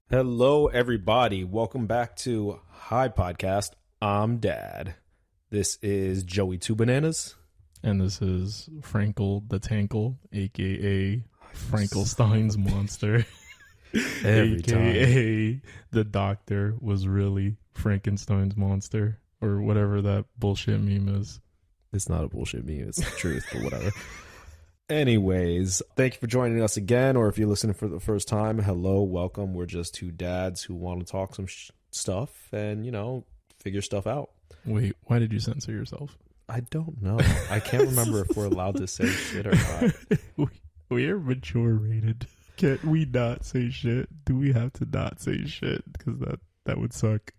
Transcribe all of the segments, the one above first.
Hello, everybody. Welcome back to Hi Podcast. I'm Dad. This is Joey Two Bananas. And this is Frankel the Tankle, a.k.a. Frankenstein's monster. a.k.a. the doctor was really Frankenstein's monster. Or whatever that bullshit meme is. It's not a bullshit meme. It's the truth, but whatever. Anyways, thank you for joining us again, or if you're listening for the first time, hello, welcome. We're just two dads who want to talk some stuff and, you know, figure stuff out. Wait, why did you censor yourself? I don't know. I can't remember if we're allowed to say shit or not. We are mature rated. Can't we not say shit? Do we have to not say shit? Because that would suck.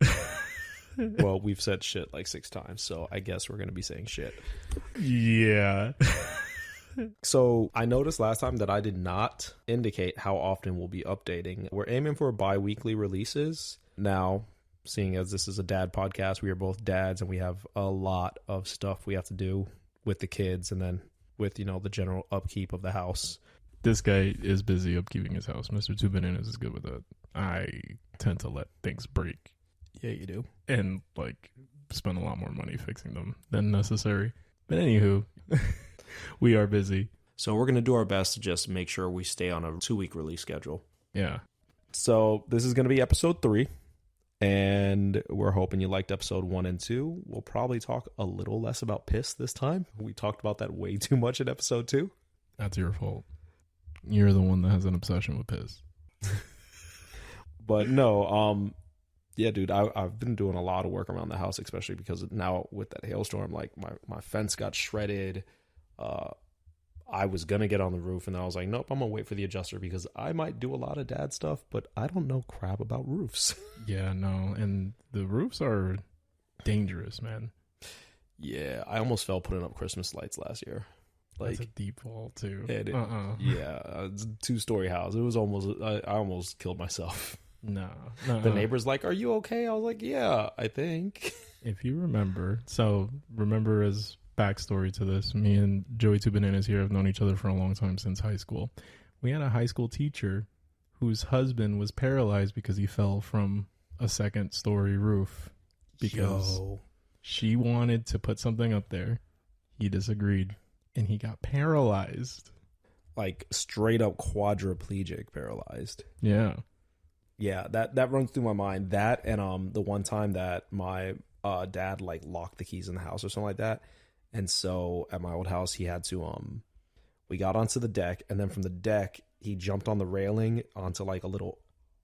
Well, we've said shit like 6 times, so I guess we're going to be saying shit. Yeah. So I noticed last time that I did not indicate how often we'll be updating. We're aiming for bi-weekly releases. Now, seeing as this is a dad podcast, we are both dads and we have a lot of stuff we have to do with the kids and then with, you know, the general upkeep of the house. This guy is busy upkeeping his house. Mr. Two Bananas is good with that. I tend to let things break. Yeah, you do. And, like, spend a lot more money fixing them than necessary. But anywho... We are busy. So we're going to do our best to just make sure we stay on a 2-week release schedule. Yeah. So this is going to be episode 3. And we're hoping you liked episode 1 and 2. We'll probably talk a little less about piss this time. We talked about that way too much in episode 2. That's your fault. You're the one that has an obsession with piss. But no, yeah, dude, I've been doing a lot of work around the house, especially because now with that hailstorm, like my fence got shredded. I was going to get on the roof and then I was like, nope, I'm going to wait for the adjuster because I might do a lot of dad stuff, but I don't know crap about roofs. Yeah, no. And the roofs are dangerous, man. Yeah. I almost fell putting up Christmas lights last year. Like, that's a deep fall too. Yeah. It's a 2-story house. It was I almost killed myself. No. The neighbor's like, are you okay? I was like, yeah, I think. If you remember, as backstory to this, me and Joey Two Bananas here have known each other for a long time, since high school. We had a high school teacher whose husband was paralyzed because he fell from a 2nd-story roof because she wanted to put something up there. He disagreed and he got paralyzed. Like straight up quadriplegic paralyzed. Yeah. Yeah, that runs through my mind. That and the one time that my dad like locked the keys in the house or something like that. And so at my old house, he had to, we got onto the deck, and then from the deck, he jumped on the railing onto like a little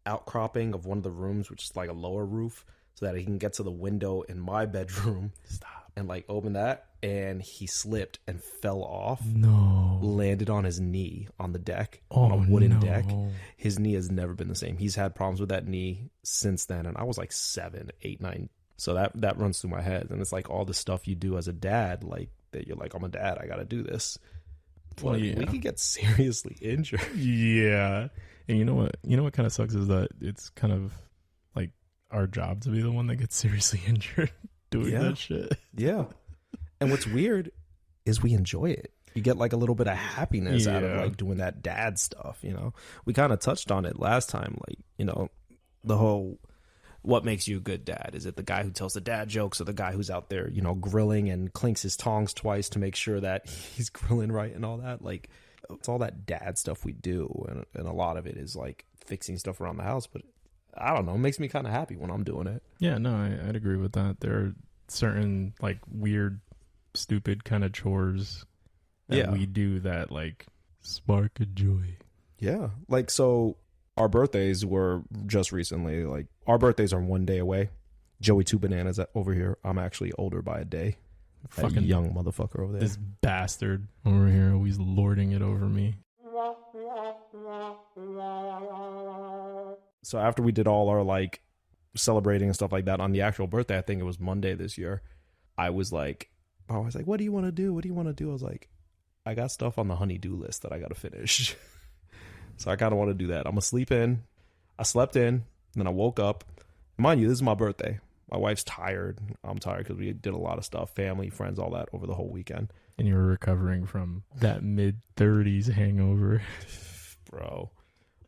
outcropping of one of the rooms, which is like a lower roof, so that he can get to the window in my bedroom. Stop. And like open that, and he slipped and fell off. No. Landed on his knee on the deck, on a wooden deck. His knee has never been the same. He's had problems with that knee since then, and I was like 7, 8, 9. So that runs through my head, and it's like all the stuff you do as a dad, like that you're like, I'm a dad, I got to do this. Well, yeah. We could get seriously injured. Yeah, and you know what kind of sucks is that it's kind of like our job to be the one that gets seriously injured doing that shit. Yeah, and what's weird is we enjoy it. You get like a little bit of happiness out of like doing that dad stuff. You know, we kind of touched on it last time, like, you know, the whole. What makes you a good dad? Is it the guy who tells the dad jokes or the guy who's out there, you know, grilling and clinks his tongs twice to make sure that he's grilling right and all that? Like, it's all that dad stuff we do. And a lot of it is like fixing stuff around the house. But I don't know. It makes me kind of happy when I'm doing it. Yeah, no, I'd agree with that. There are certain like weird, stupid kind of chores that we do that like spark a joy. Yeah. Like, so our birthdays were just recently, like, our birthdays are 1 day away. Joey Two Bananas over here. I'm actually older by a day. Fucking young motherfucker over there. This bastard over here always lording it over me. So after we did all our, like, celebrating and stuff like that on the actual birthday, I think it was Monday this year, I was like, what do you want to do? What do you want to do? I was like, I got stuff on the honey-do list that I got to finish. So I kind of want to do that. I'm going to sleep in. I slept in, and then I woke up. Mind you, this is my birthday. My wife's tired. I'm tired because we did a lot of stuff, family, friends, all that over the whole weekend. And you were recovering from that mid-30s hangover. Bro.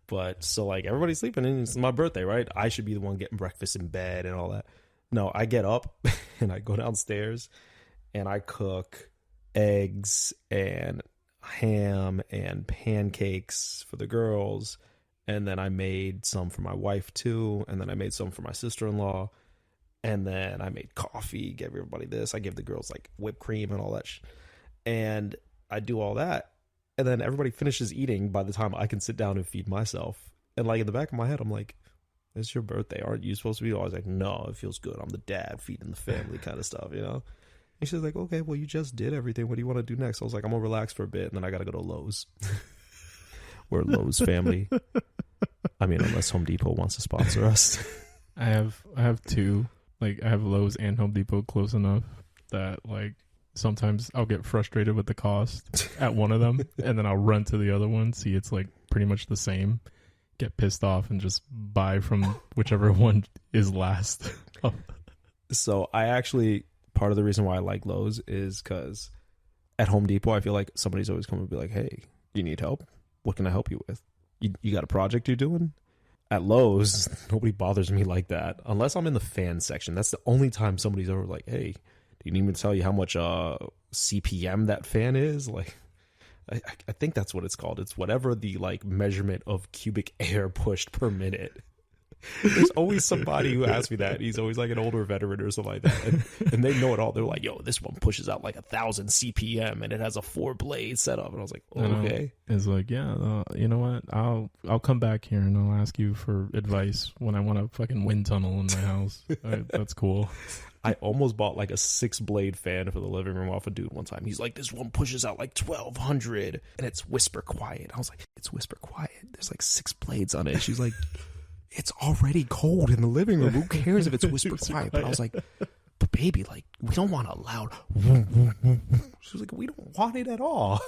But so like everybody's sleeping and it's my birthday, right? I should be the one getting breakfast in bed and all that. No, I get up and I go downstairs and I cook eggs and ham and pancakes for the girls. And then I made some for my wife too. And then I made some for my sister-in-law. And then I made coffee, gave everybody this. I gave the girls like whipped cream and all that and I do all that. And then everybody finishes eating by the time I can sit down and feed myself. And like in the back of my head, I'm like, it's your birthday. Aren't you supposed to be? I was like, no, it feels good. I'm the dad feeding the family kind of stuff, you know? And she's like, okay, well, you just did everything. What do you want to do next? I was like, I'm going to relax for a bit. And then I got to go to Lowe's. We're a Lowe's family. I mean, unless Home Depot wants to sponsor us. I have two. Like, I have Lowe's and Home Depot close enough that, like, sometimes I'll get frustrated with the cost at one of them, and then I'll run to the other one, see it's, like, pretty much the same, get pissed off, and just buy from whichever one is last. So, I actually, part of the reason why I like Lowe's is because at Home Depot, I feel like somebody's always coming to be like, hey, do you need help? What can I help you with? You got a project you're doing? At Lowe's, nobody bothers me like that. Unless I'm in the fan section. That's the only time somebody's ever like, hey, do you need me to tell you how much CPM that fan is? Like, I think that's what it's called. It's whatever the like measurement of cubic air pushed per minute. There's always somebody who asks me that. He's always like an older veteran or something like that. And they know it all. They're like, yo, this one pushes out like 1,000 CPM and it has a 4-blade setup. And I was like, okay. It's like, yeah, you know what? I'll come back here and I'll ask you for advice when I want a fucking wind tunnel in my house. That's cool. I almost bought like a 6-blade fan for the living room off a dude one time. He's like, this one pushes out like 1,200 and it's whisper quiet. I was like, it's whisper quiet. There's like 6 blades on it. She's like, it's already cold in the living room. Who cares if it's whisper quiet? But I was like, but baby, like, we don't want a loud. She was like, we don't want it at all.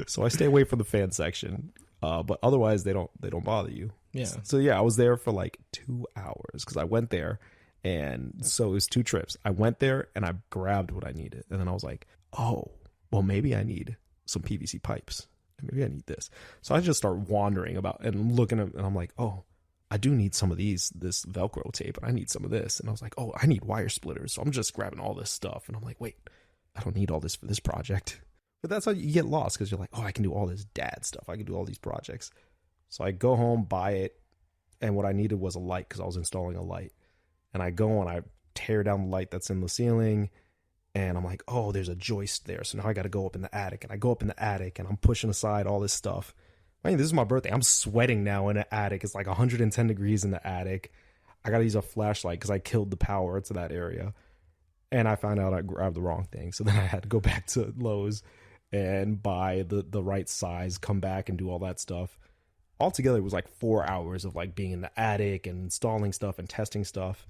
So I stay away from the fan section. But otherwise, they don't bother you. Yeah. So yeah, I was there for like 2 hours because I went there, and so it was 2 trips. I went there and I grabbed what I needed, and then I was like, oh, well, maybe I need some PVC pipes. Maybe I need this. So I just start wandering about and looking at, and I'm like, oh, I do need some of this Velcro tape, and I need some of this. And I was like, oh, I need wire splitters. So I'm just grabbing all this stuff. And I'm like, wait, I don't need all this for this project. But that's how you get lost, because you're like, oh, I can do all this dad stuff. I can do all these projects. So I go home, buy it. And what I needed was a light, because I was installing a light. And I go and I tear down the light that's in the ceiling. And I'm like, oh, there's a joist there. So now I got to go up in the attic. And I go up in the attic and I'm pushing aside all this stuff. I mean, this is my birthday. I'm sweating now in the attic. It's like 110 degrees in the attic. I got to use a flashlight because I killed the power to that area. And I found out I grabbed the wrong thing. So then I had to go back to Lowe's and buy the right size, come back and do all that stuff. Altogether, it was like 4 hours of like being in the attic and installing stuff and testing stuff.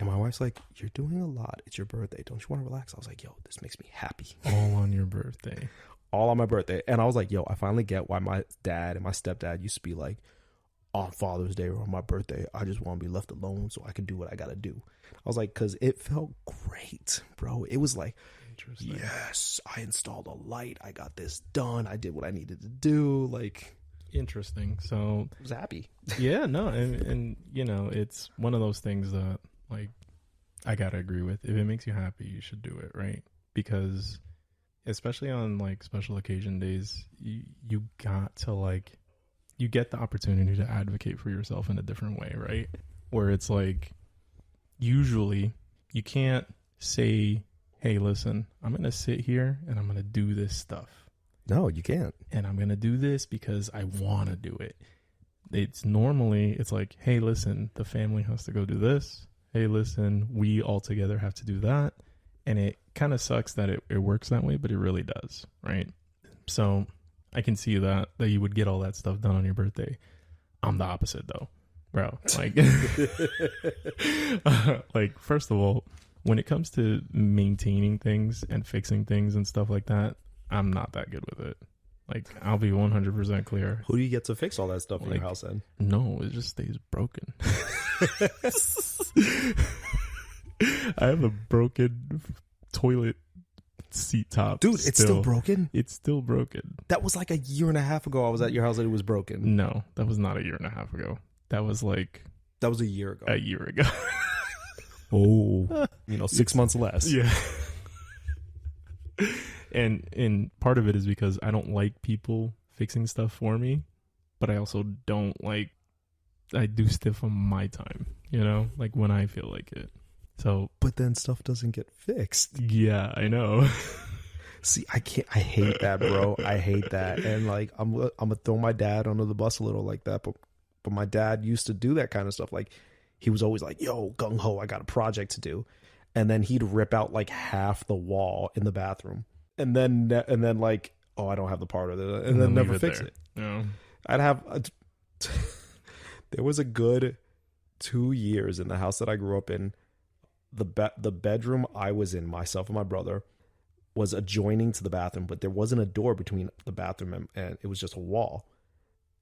And my wife's like, you're doing a lot. It's your birthday. Don't you want to relax? I was like, yo, this makes me happy. All on your birthday. All on my birthday. And I was like, yo, I finally get why my dad and my stepdad used to be like, on Father's Day or on my birthday, I just want to be left alone so I can do what I got to do. I was like, because it felt great, bro. It was like, yes, I installed a light. I got this done. I did what I needed to do. Like, interesting. So I was happy. Yeah, no. And you know, it's one of those things that, like, I got to agree with. If it makes you happy, you should do it, right? Because especially on like special occasion days, you got to like, you get the opportunity to advocate for yourself in a different way, right? Where it's like, usually you can't say, hey, listen, I'm going to sit here and I'm going to do this stuff. No, you can't. And I'm going to do this because I want to do it. It's normally, it's like, hey, listen, the family has to go do this. Hey, listen, we all together have to do that. And it kind of sucks that it works that way, but it really does, right? So I can see that you would get all that stuff done on your birthday. I'm the opposite, though, bro. Like, like, first of all, when it comes to maintaining things and fixing things and stuff like that, I'm not that good with it. Like, I'll be 100% clear. Who do you get to fix all that stuff in your house then? No, it just stays broken. I have a broken toilet seat top. Dude, it's still broken? It's still broken. That was like a year and a half ago I was at your house and it was broken. No, that was not a year and a half ago. That was like... That was a year ago. A year ago. Oh. 6 months less. Yeah. And part of it is because I don't like people fixing stuff for me, but I also don't like... I do stuff on my time, like when I feel like it. So, but then stuff doesn't get fixed. Yeah, I know. See, I hate that, bro. I hate that. And like, I'm gonna throw my dad under the bus a little like that. But my dad used to do that kind of stuff. Like, he was always like, "Yo, gung ho, I got a project to do," and then he'd rip out like half the wall in the bathroom, and then like, "Oh, I don't have the part of it," and then never fix it. No, I'd have. There was a good 2 years in the house that I grew up in. The bedroom I was in, myself and my brother, was adjoining to the bathroom, but there wasn't a door between the bathroom and it was just a wall.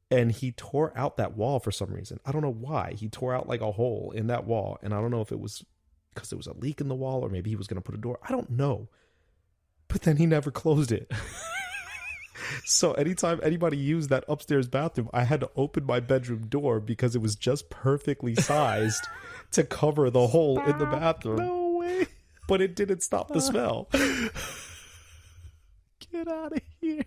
And he tore out that wall for some reason. I don't know why. He tore out like a hole in that wall, and I don't know if it was because there was a leak in the wall or maybe he was going to put a door. I don't know. But then he never closed it. So anytime anybody used that upstairs bathroom, I had to open my bedroom door because it was just perfectly sized to cover the hole in the bathroom. No way. But it didn't stop the smell. Get out of here.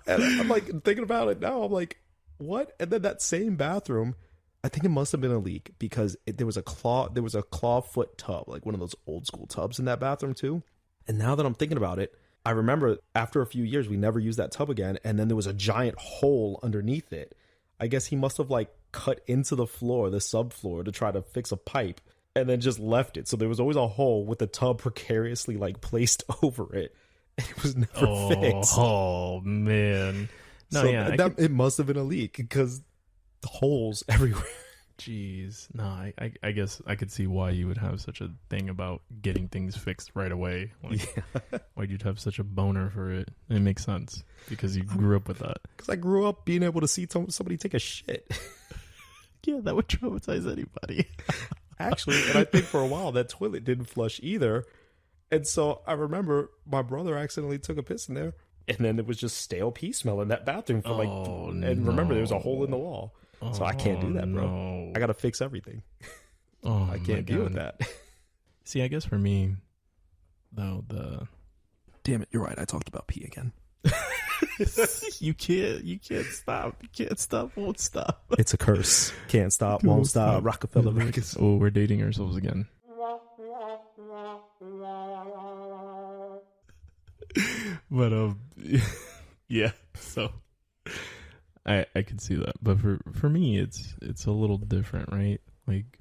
And I'm like thinking about it now. I'm like, what? And then that same bathroom, I think it must have been a leak because there was a claw foot tub, like one of those old school tubs in that bathroom too. And now that I'm thinking about it, I remember after a few years, we never used that tub again. And then there was a giant hole underneath it. I guess he must have like cut into the floor, the subfloor, to try to fix a pipe and then just left it. So there was always a hole with the tub precariously like placed over it. And it was never fixed. Oh, man. No, so yeah. It must have been a leak because the holes everywhere. Jeez. No, I guess I could see why you would have such a thing about getting things fixed right away. Like, yeah. Why'd you have such a boner for it? It makes sense because you grew up with that. Because I grew up being able to see somebody take a shit. Yeah, that would traumatize anybody. Actually, and I think for a while that toilet didn't flush either. And so I remember my brother accidentally took a piss in there. And then it was just stale pee smell in that bathroom for remember there was a hole in the wall. So I can't do that, bro. No. I got to fix everything. Oh, I can't deal with that. See, I guess for me, though, damn it, you're right. I talked about pee again. You can't stop. You can't stop, won't stop. It's a curse. Can't stop, won't stop. Rockefeller Records. Oh, we're dating ourselves again. But yeah. So I could see that, but for me, it's a little different, right? Like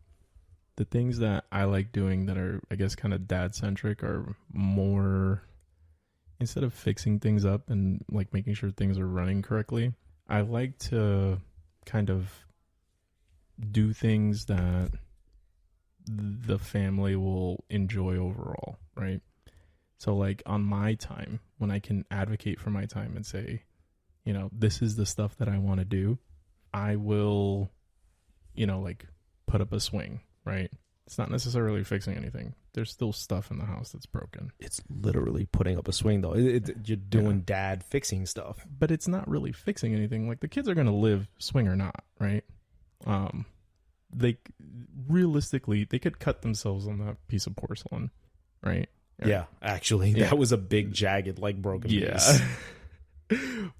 the things that I like doing that are, I guess, kind of dad centric are more, instead of fixing things up and like making sure things are running correctly, I like to kind of do things that the family will enjoy overall, right? So like on my time, when I can advocate for my time and say, this is the stuff that I want to do, I will, like put up a swing, right? It's not necessarily fixing anything. There's still stuff in the house that's broken. It's literally putting up a swing, though. You're doing dad fixing stuff. But it's not really fixing anything. Like the kids are going to live, swing or not, right? They realistically, they could cut themselves on that piece of porcelain, right? Yeah, actually, that was a big jagged, like broken piece.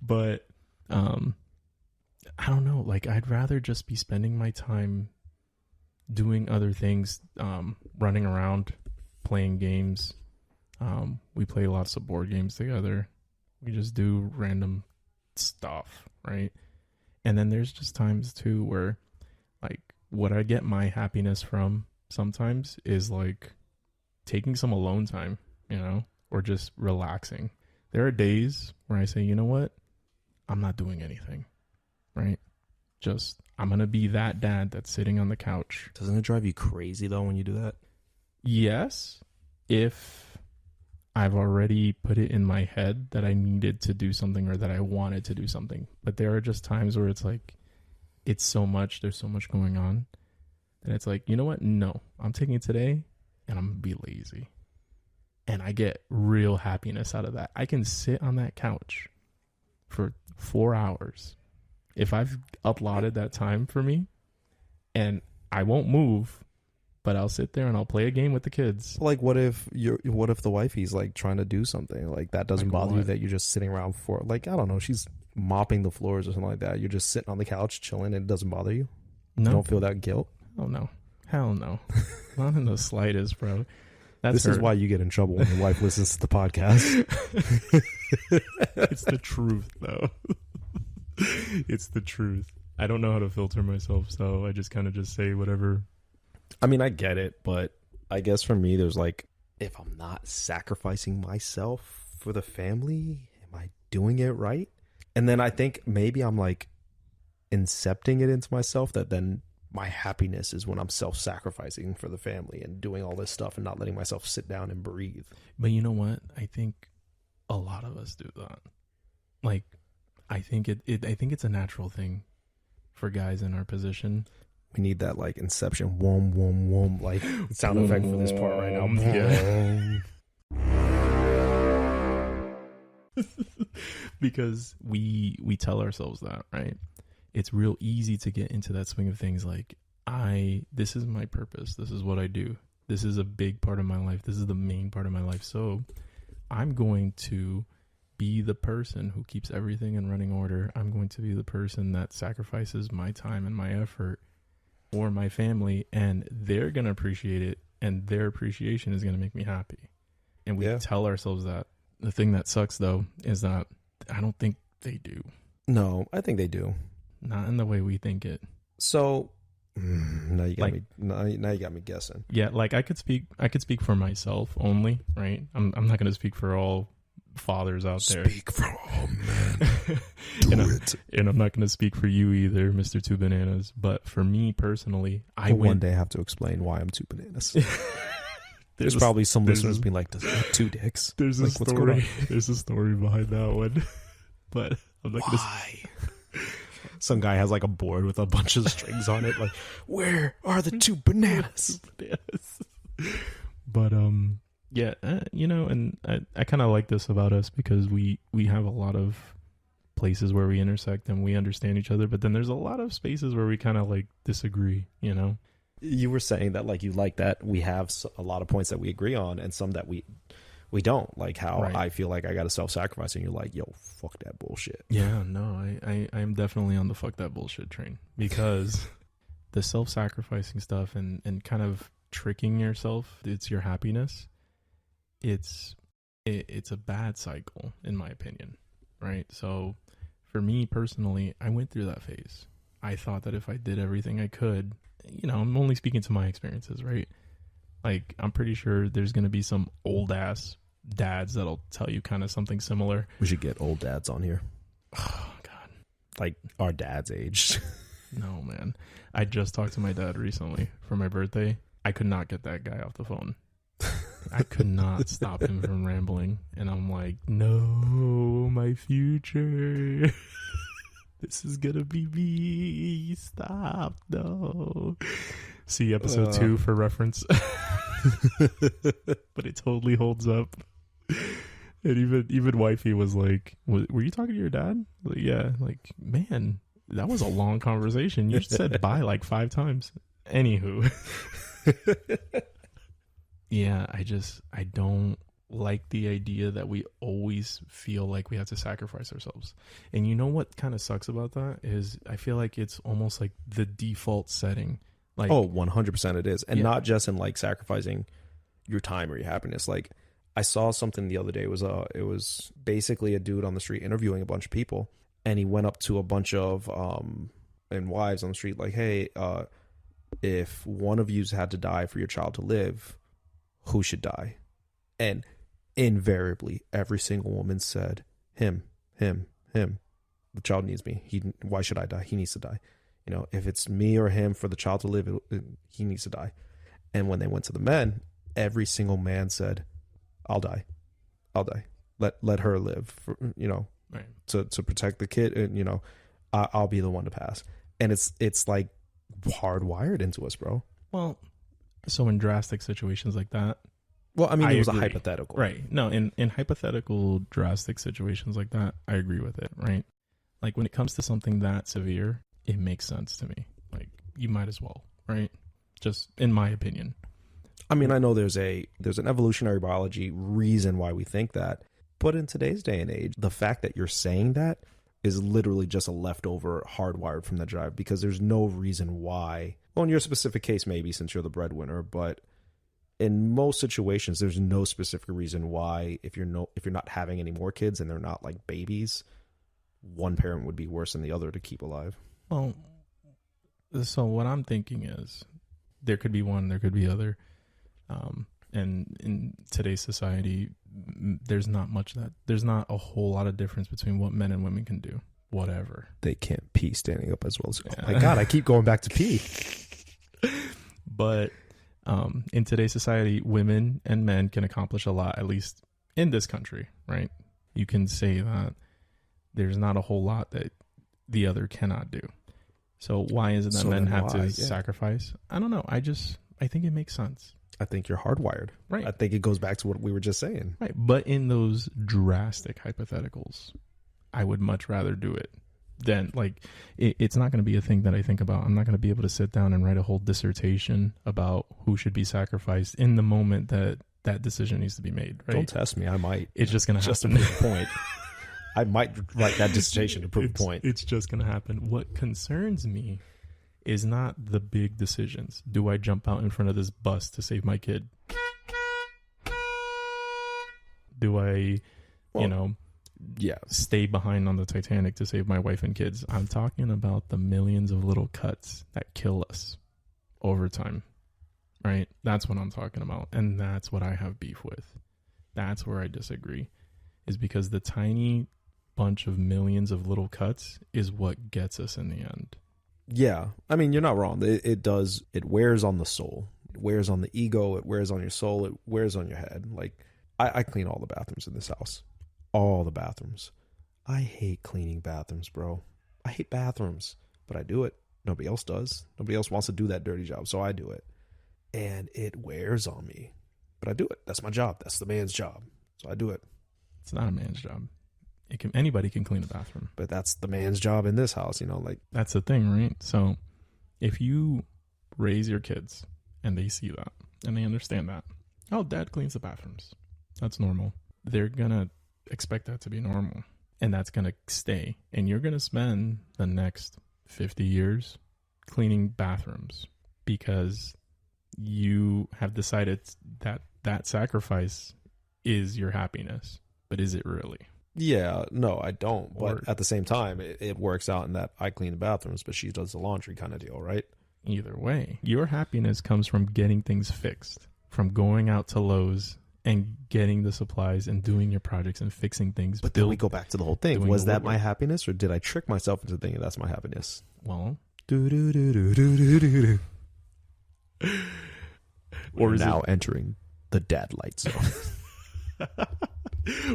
But I don't know. Like I'd rather just be spending my time doing other things, running around, playing games. We play lots of board games together. We just do random stuff, right? And then there's just times too where, like, what I get my happiness from sometimes is like taking some alone time, or just relaxing. There are days where I say, you know what? I'm not doing anything, right? Just, I'm going to be that dad that's sitting on the couch. Doesn't it drive you crazy, though, when you do that? Yes, if I've already put it in my head that I needed to do something or that I wanted to do something. But there are just times where it's like, it's so much, there's so much going on And it's like, you know what? No, I'm taking it today and I'm going to be lazy. And I get real happiness out of that. I can sit on that couch for 4 hours. If I've allotted that time for me, and I won't move, but I'll sit there and I'll play a game with the kids. Like, what if the wifey's like trying to do something like that doesn't bother you, that you're just sitting around for, like, I don't know, she's mopping the floors or something like that. You're just sitting on the couch chilling and it doesn't bother you? No. You don't feel that guilt? Oh no. Hell no. Not in the slightest, bro. This is why you get in trouble when your wife listens to the podcast. It's the truth, though. It's the truth. I don't know how to filter myself, so I just kind of just say whatever. I mean, I get it, but I guess for me, there's like, if I'm not sacrificing myself for the family, am I doing it right? And then I think maybe I'm like incepting it into myself that then my happiness is when I'm self-sacrificing for the family and doing all this stuff and not letting myself sit down and breathe. But you know what? I think a lot of us do that. Like, I think I think it's a natural thing for guys in our position. We need that like Inception, wom wom wom, like sound effect for this part right now. Yeah. Because we tell ourselves that, right? It's real easy to get into that swing of things like, this is my purpose. This is what I do. This is a big part of my life. This is the main part of my life. So I'm going to be the person who keeps everything in running order. I'm going to be the person that sacrifices my time and my effort for my family, and they're going to appreciate it, and their appreciation is going to make me happy. And we tell ourselves that. The thing that sucks, though, is that I don't think they do. No, I think they do. Not in the way we think it. So now you got me. Now you got me guessing. Yeah, like I could speak for myself only, right? I'm not going to speak for all fathers out there. Speak for all men. And I'm not going to speak for you either, Mr. Two Bananas. But for me personally, one day have to explain why I'm two bananas. There's probably some listeners being like, "Does he have two dicks?" There's like, a story. There's a story behind that one, but I'm not going to. Why? Some guy has like a board with a bunch of strings on it. Like, where are the two bananas? But yeah, you know, and I kind of like this about us because we have a lot of places where we intersect and we understand each other. But then there's a lot of spaces where we kind of like disagree. You know, you were saying that like you like that we have a lot of points that we agree on and some that we don't, like how I feel like I got to self-sacrifice and you're like, yo, fuck that bullshit. Yeah, no, I am definitely on the fuck that bullshit train because the self-sacrificing stuff and kind of tricking yourself, it's your happiness. It's a bad cycle in my opinion, right? So for me personally, I went through that phase. I thought that if I did everything I could, you know, I'm only speaking to my experiences, right? Like, I'm pretty sure there's going to be some old ass dads that'll tell you kind of something similar. We should get old dads on here. Oh, God. Like, our dad's age. No, man. I just talked to my dad recently for my birthday. I could not get that guy off the phone. I could not stop him from rambling. And I'm like, no, my future. This is going to be me. Stop. No. See episode 2 for reference. But it totally holds up. And even wifey was like, were you talking to your dad? Like, yeah. Like, man, that was a long conversation. You said bye like 5 times. Anywho. Yeah, I don't like the idea that we always feel like we have to sacrifice ourselves. And you know what kind of sucks about that is I feel like it's almost like the default setting. Like, 100% it is. And not just in like sacrificing your time or your happiness. Like, I saw something the other day. It was basically a dude on the street interviewing a bunch of people, and he went up to a bunch of and wives on the street like, hey, if one of you's had to die for your child to live, who should die? And invariably every single woman said him. The child needs me. Why should I die? He needs to die. You know, if it's me or him for the child to live, he needs to die. And when they went to the men, every single man said, I'll die. Let her live, for, you know, right, to protect the kid. And, you know, I'll be the one to pass. And it's like hardwired into us, bro. Well, so in drastic situations like that, Well, I mean, it was agree. a hypothetical. Right. No, in hypothetical drastic situations like that, I agree with it, right? Like when it comes to something that severe, it makes sense to me. Like you might as well, right? Just in my opinion. I mean, I know there's an evolutionary biology reason why we think that, but in today's day and age, the fact that you're saying that is literally just a leftover hardwired from the drive, because there's no reason why. Well, in your specific case, maybe since you're the breadwinner, but in most situations, there's no specific reason why if you're not having any more kids and they're not like babies, one parent would be worse than the other to keep alive. Well, so what I'm thinking is there could be one, there could be other. And in today's society, there's not a whole lot of difference between what men and women can do. Whatever. They can't pee standing up as well as, oh my God, I keep going back to pee. But in today's society, women and men can accomplish a lot, at least in this country, right? You can say that there's not a whole lot that the other cannot do. So why is it that men have to sacrifice? I don't know. I think it makes sense. I think you're hardwired. Right. I think it goes back to what we were just saying. Right. But in those drastic hypotheticals, I would much rather do it than, like, it's not going to be a thing that I think about. I'm not going to be able to sit down and write a whole dissertation about who should be sacrificed in the moment that decision needs to be made. Right. Don't test me. I might. It's just going to happen. Just to prove a point. I might write that dissertation to prove a point. It's just going to happen. What concerns me is not the big decisions. Do I jump out in front of this bus to save my kid? Do I, stay behind on the Titanic to save my wife and kids? I'm talking about the millions of little cuts that kill us over time, right? That's what I'm talking about. And that's what I have beef with. That's where I disagree, is because the tiny bunch of millions of little cuts is what gets us in the end. Yeah. I mean, you're not wrong. It does. It wears on the soul. It wears on the ego. It wears on your soul. It wears on your head. Like, I clean all the bathrooms in this house. All the bathrooms. I hate cleaning bathrooms, bro. I hate bathrooms, but I do it. Nobody else does. Nobody else wants to do that dirty job, so I do it. And it wears on me, but I do it. That's my job. That's the man's job. So I do it. It's not a man's job. Anybody can clean a bathroom. But that's the man's job in this house, like. That's the thing, right? So if you raise your kids and they see that and they understand that, oh, dad cleans the bathrooms, that's normal. They're going to expect that to be normal, and that's going to stay. And you're going to spend the next 50 years cleaning bathrooms because you have decided that sacrifice is your happiness. But is it really? Yeah, no, I don't. But at the same time, it works out in that I clean the bathrooms, but she does the laundry kind of deal, right? Either way, your happiness comes from getting things fixed, from going out to Lowe's and getting the supplies and doing your projects and fixing things. But then we go back to the whole thing. Was that my happiness, or did I trick myself into thinking that's my happiness? Well, or is now entering the dad light zone.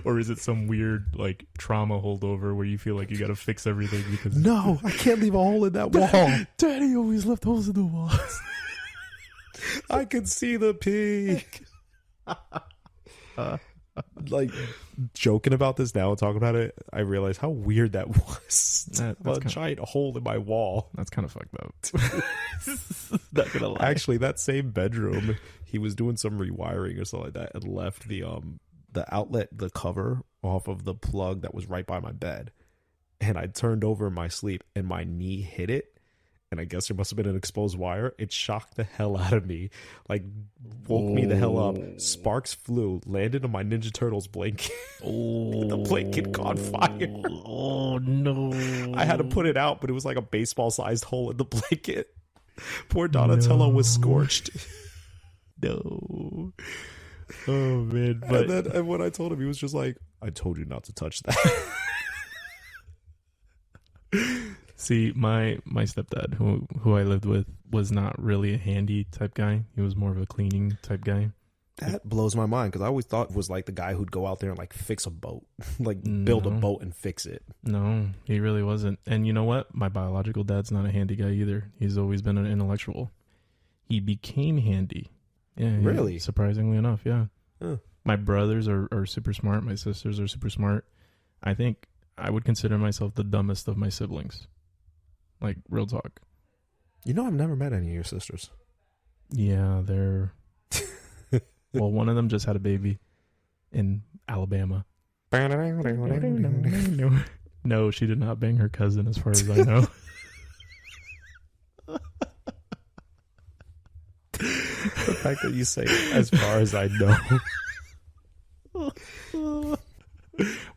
Or is it some weird like trauma holdover where you feel like you got to fix everything because no, I can't leave a hole in that wall. Daddy always left holes in the walls. I can see the pee. Like joking about this now and talking about it, I realize how weird that was. That's a giant hole in my wall. That's kind of fucked up. Not gonna lie. Actually, that same bedroom, he was doing some rewiring or something like that and left the outlet, the cover off of the plug that was right by my bed. And I turned over in my sleep and my knee hit it. And I guess there must have been an exposed wire. It shocked the hell out of me. Like, woke me the hell up. Sparks flew, landed on my Ninja Turtles blanket. The blanket caught fire. Oh, no. I had to put it out, but it was like a baseball-sized hole in the blanket. Poor Donatello was scorched. No. Oh, man. But And when I told him, he was just like, I told you not to touch that. See, my stepdad, who I lived with, was not really a handy type guy. He was more of a cleaning type guy. That blows my mind because I always thought it was like the guy who'd go out there and like fix a boat, like build a boat and fix it. No, he really wasn't. And you know what? My biological dad's not a handy guy either. He's always been an intellectual. he became handy. Yeah, Really? Surprisingly enough, yeah. Huh. My brothers are super smart. My sisters are super smart. I think I would consider myself the dumbest of my siblings. Like, real talk. You know, I've never met any of your sisters. Yeah, they're... Well, one of them just had a baby in Alabama. No, she did not bang her cousin as far as I know. The fact that you say as far as I know. Well,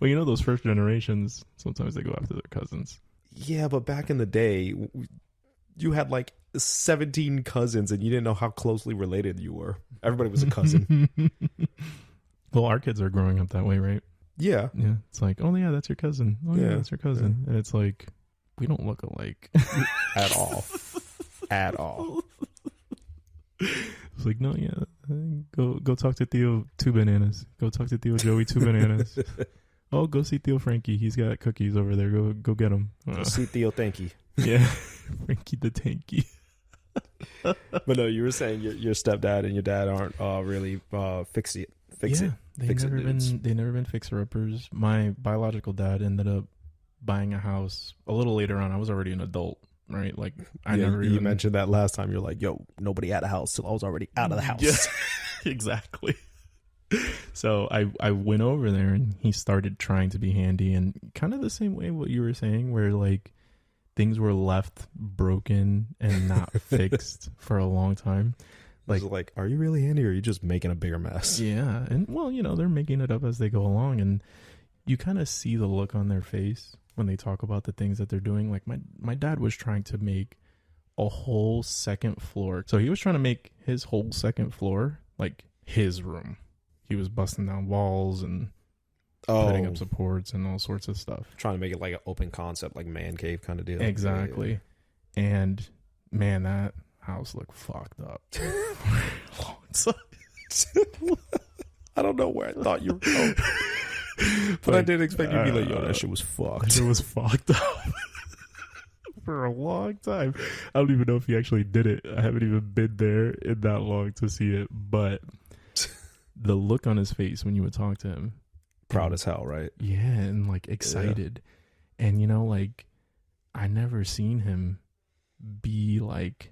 you know those first generations, sometimes they go after their cousins. Yeah, but back in the day, you had like 17 cousins and you didn't know how closely related you were. Everybody was a cousin. Well, our kids are growing up that way, right? Yeah. Yeah. It's like, oh, yeah, that's your cousin. Oh, yeah, Yeah. that's your cousin. And it's like, we don't look alike. At all. At all. It's like, no, yeah. Go talk to Theo, 2 bananas. Go talk to Theo Joey, 2 bananas. Oh, go see Theo Frankie. He's got cookies over there. Go get him. Go see Theo Thanky. Yeah. Frankie the Tanky. But no, you were saying your stepdad and your dad aren't really fix it. They never been fixer-uppers. My biological dad ended up buying a house a little later on. I was already an adult, right? Like, You mentioned that last time. You're like, yo, nobody had a house till I was already out of the house. Yeah, exactly. So I went over there and he started trying to be handy, and kind of the same way what you were saying, where like things were left broken and not fixed for a long time. Like, are you really handy or are you just making a bigger mess? Yeah. And well, you know, they're making it up as they go along, and you kind of see the look on their face when they talk about the things that they're doing. Like my dad was trying to make a whole second floor. So he was trying to make his whole second floor like his room. He was busting down walls and putting up supports and all sorts of stuff. Trying to make it like an open concept, like man cave kind of deal. Exactly. Yeah. And man, that house looked fucked up. I don't know where I thought you were going. But I didn't expect you to be like, yo, that shit was fucked. It was fucked up. For a long time. I don't even know if he actually did it. I haven't even been there in that long to see it. But the look on his face when you would talk to him. Proud as hell, right? Yeah, and like excited. Yeah. And you know, like, I never seen him be like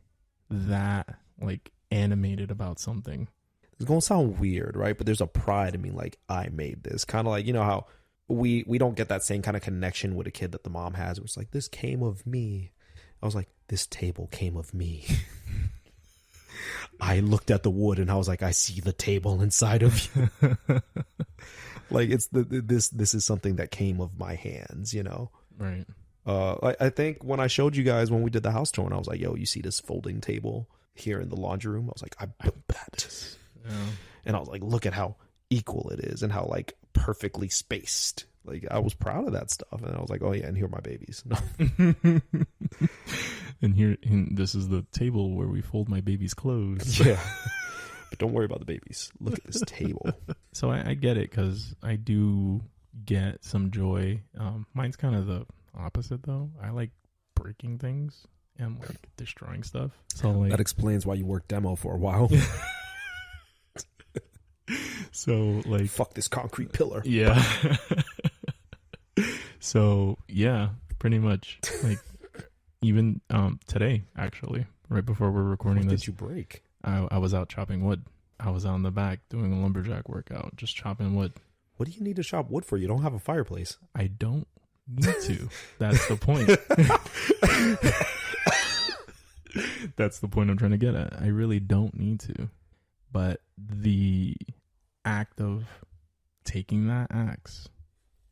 that, like animated about something. It's gonna sound weird, right? But there's a pride in me, like, I made this. Kind of like, you know how we don't get that same kind of connection with a kid that the mom has. It was like, this came of me. I was like, this table came of me. I looked at the wood and I was like, I see the table inside of you. Like, it's this is something that came of my hands, you know? Right. I think when I showed you guys when we did the house tour, and I was like, yo, you see this folding table here in the laundry room? I was like, I built that. Yeah. And I was like, look at how equal it is and how like perfectly spaced. Like, I was proud of that stuff. And I was like, oh yeah, and here are my babies. and this is the table where we fold my baby's clothes. Yeah. But don't worry about the babies. Look at this table. So I get it, because I do get some joy. Mine's kind of the opposite though. I like breaking things and like destroying stuff. So like, that explains why you worked demo for a while. So like, fuck this concrete pillar. Yeah. So yeah, pretty much. Like, even today, actually, right before we're recording What this, did you break? I was out chopping wood. I was out in the back doing a lumberjack workout, just chopping wood. What do you need to chop wood for? You don't have a fireplace. I don't need to. That's the point. That's the point I'm trying to get at. I really don't need to. But the act of taking that axe,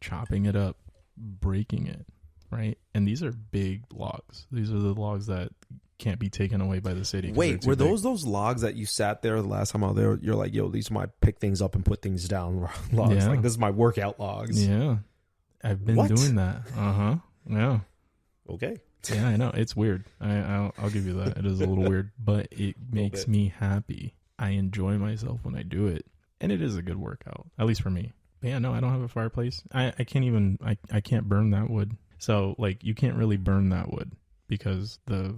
chopping it up, breaking it, right? And these are big logs. These are the logs that can't be taken away by the city. Wait, were those logs that you sat there the last time I was there? You're like, yo, these are my pick things up and put things down logs. Yeah. Like, this is my workout logs. Yeah. I've been doing that. Uh-huh. Yeah. Okay. Yeah, I know. It's weird. I'll give you that. It is a little weird, but it makes me happy. I enjoy myself when I do it. And it is a good workout, at least for me. But yeah, no, I don't have a fireplace. I can't burn that wood. So like, you can't really burn that wood because the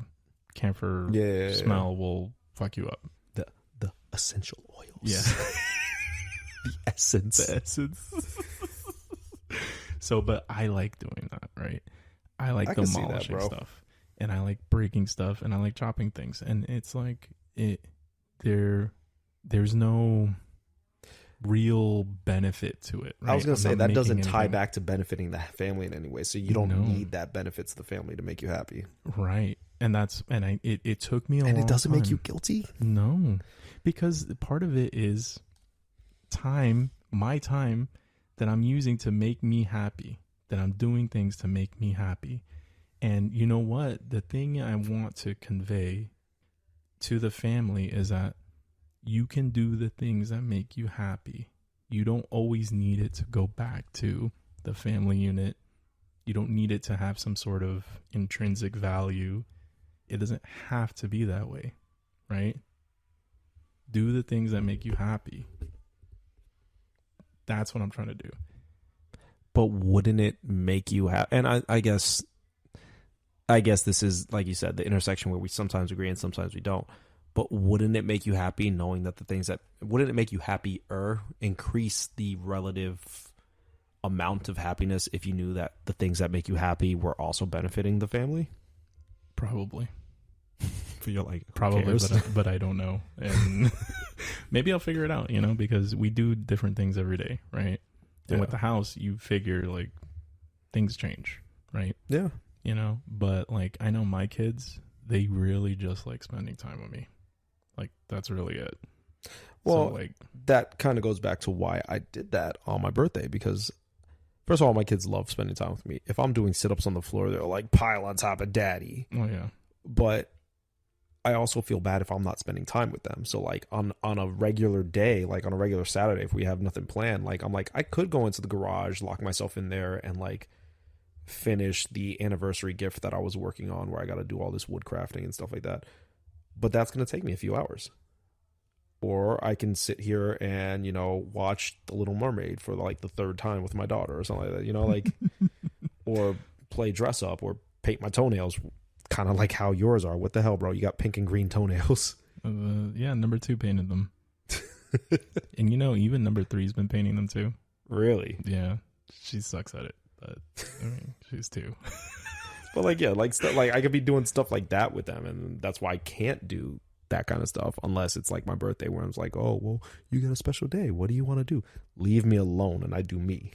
camphor smell will fuck you up. The essential oils. Yeah. The essence. The essence. So, but I like doing that, right? I like demolishing stuff, and I like breaking stuff, and I like chopping things, and it's like there's no real benefit to it. Right? I was going to say that doesn't tie back to benefiting the family in any way, so you don't need that benefits to the family to make you happy, right? And it took me a long time. And it doesn't make you guilty? No, because part of it is my time that I'm using to make me happy, that I'm doing things to make me happy. And you know what? The thing I want to convey to the family is that you can do the things that make you happy. You don't always need it to go back to the family unit. You don't need it to have some sort of intrinsic value. It doesn't have to be that way, right? Do the things that make you happy. That's what I'm trying to do. But wouldn't it make you happy? And I guess this is, like you said, the intersection where we sometimes agree and sometimes we don't. But wouldn't it make you happy knowing that wouldn't it make you happier, increase the relative amount of happiness if you knew that the things that make you happy were also benefiting the family? Probably. You're like, probably, but I don't know. And maybe I'll figure it out, because we do different things every day, right? And with the house, you figure like things change, right? Yeah. But like I know my kids, they really just like spending time with me. Like that's really it. Well, so, like that kind of goes back to why I did that on my birthday, because first of all, my kids love spending time with me. If I'm doing sit-ups on the floor, they're like pile on top of daddy. Oh yeah. But I also feel bad if I'm not spending time with them. So like on a regular day, like on a regular Saturday, if we have nothing planned, like I'm like, I could go into the garage, lock myself in there and like finish the anniversary gift that I was working on where I got to do all this wood crafting and stuff like that. But that's going to take me a few hours. Or I can sit here and, watch The Little Mermaid for like the third time with my daughter or something like that, like, or play dress up or paint my toenails. Kind of like how yours are. What the hell, bro? You got pink and green toenails. Yeah, number 2 painted them. And even number 3's been painting them too. Really? Yeah. She sucks at it, but she's 2. But like, yeah, like I could be doing stuff like that with them, and that's why I can't do that kind of stuff unless it's like my birthday where I'm like, oh, well, you get a special day. What do you want to do? Leave me alone and I do me.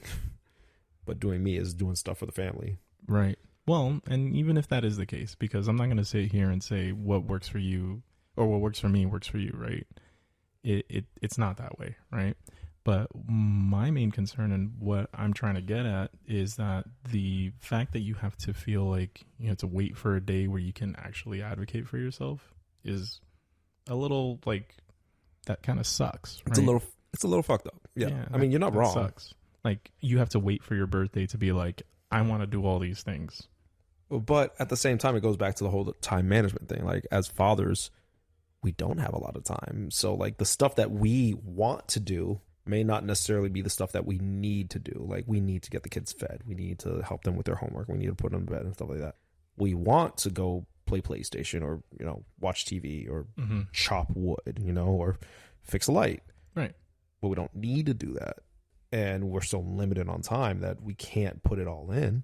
But doing me is doing stuff for the family. Right. Well, and even if that is the case, because I'm not going to sit here and say what works for you or what works for me works for you, right? It's not that way, right? But my main concern and what I'm trying to get at is that the fact that you have to feel like you have to wait for a day where you can actually advocate for yourself is a little like that kind of sucks. Right? It's a little fucked up. Yeah. I mean, you're not wrong. Sucks. Like you have to wait for your birthday to be like, I want to do all these things. But at the same time, it goes back to the whole time management thing. Like as fathers, we don't have a lot of time. So like the stuff that we want to do may not necessarily be the stuff that we need to do. Like we need to get the kids fed. We need to help them with their homework. We need to put them to bed and stuff like that. We want to go play PlayStation or, watch TV or chop wood, or fix a light. Right. But we don't need to do that. And we're so limited on time that we can't put it all in.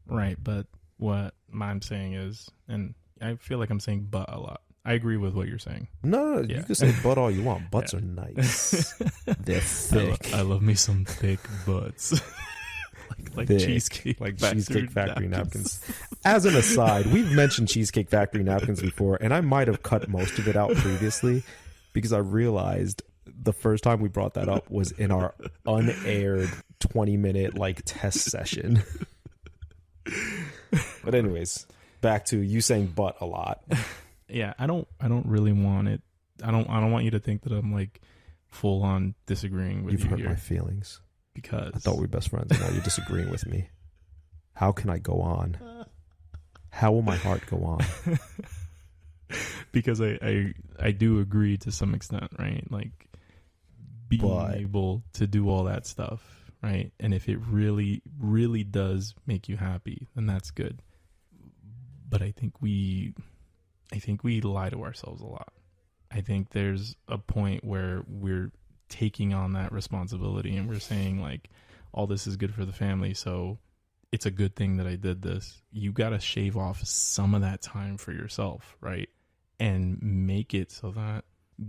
Right. But what I'm saying is, and I feel like I'm saying but a lot. I agree with what you're saying. No, you can say but all you want. Butts are nice. They're thick. I love me some thick butts. like thick, cheesecake. Like Cheesecake Factory napkins. As an aside, we've mentioned Cheesecake Factory napkins before, and I might have cut most of it out previously because I realized the first time we brought that up was in our unaired 20-minute test session. But anyways, back to you saying but a lot. Yeah, I don't really want it. I don't want you to think that I'm like full on disagreeing with you. You've hurt here my feelings. Because I thought we were best friends and now you're disagreeing with me. How can I go on? How will my heart go on? Because I do agree to some extent, right? Like being able to do all that stuff, right? And if it really, really does make you happy, then that's good. But I think we lie to ourselves a lot. I think there's a point where we're taking on that responsibility and we're saying like, all this is good for the family, so it's a good thing that I did this. You got to shave off some of that time for yourself, right? And make it so that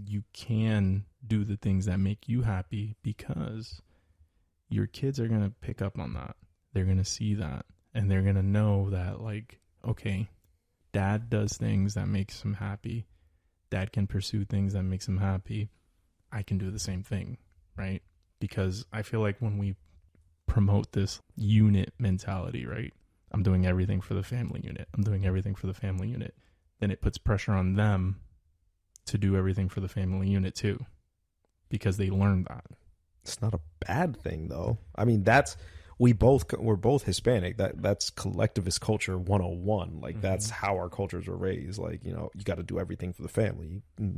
you can do the things that make you happy, because your kids are going to pick up on that. They're going to see that, and they're going to know that, like, okay, dad does things that makes him happy. Dad can pursue things that makes him happy. I can do the same thing, right? Because I feel like when we promote this unit mentality, right? I'm doing everything for the family unit. I'm doing everything for the family unit. Then it puts pressure on them to do everything for the family unit too, because they learned that. It's not a bad thing though. I mean, we're both Hispanic. That's collectivist culture 101. Like that's how our cultures were raised. Like, you know, you got to do everything for the family. You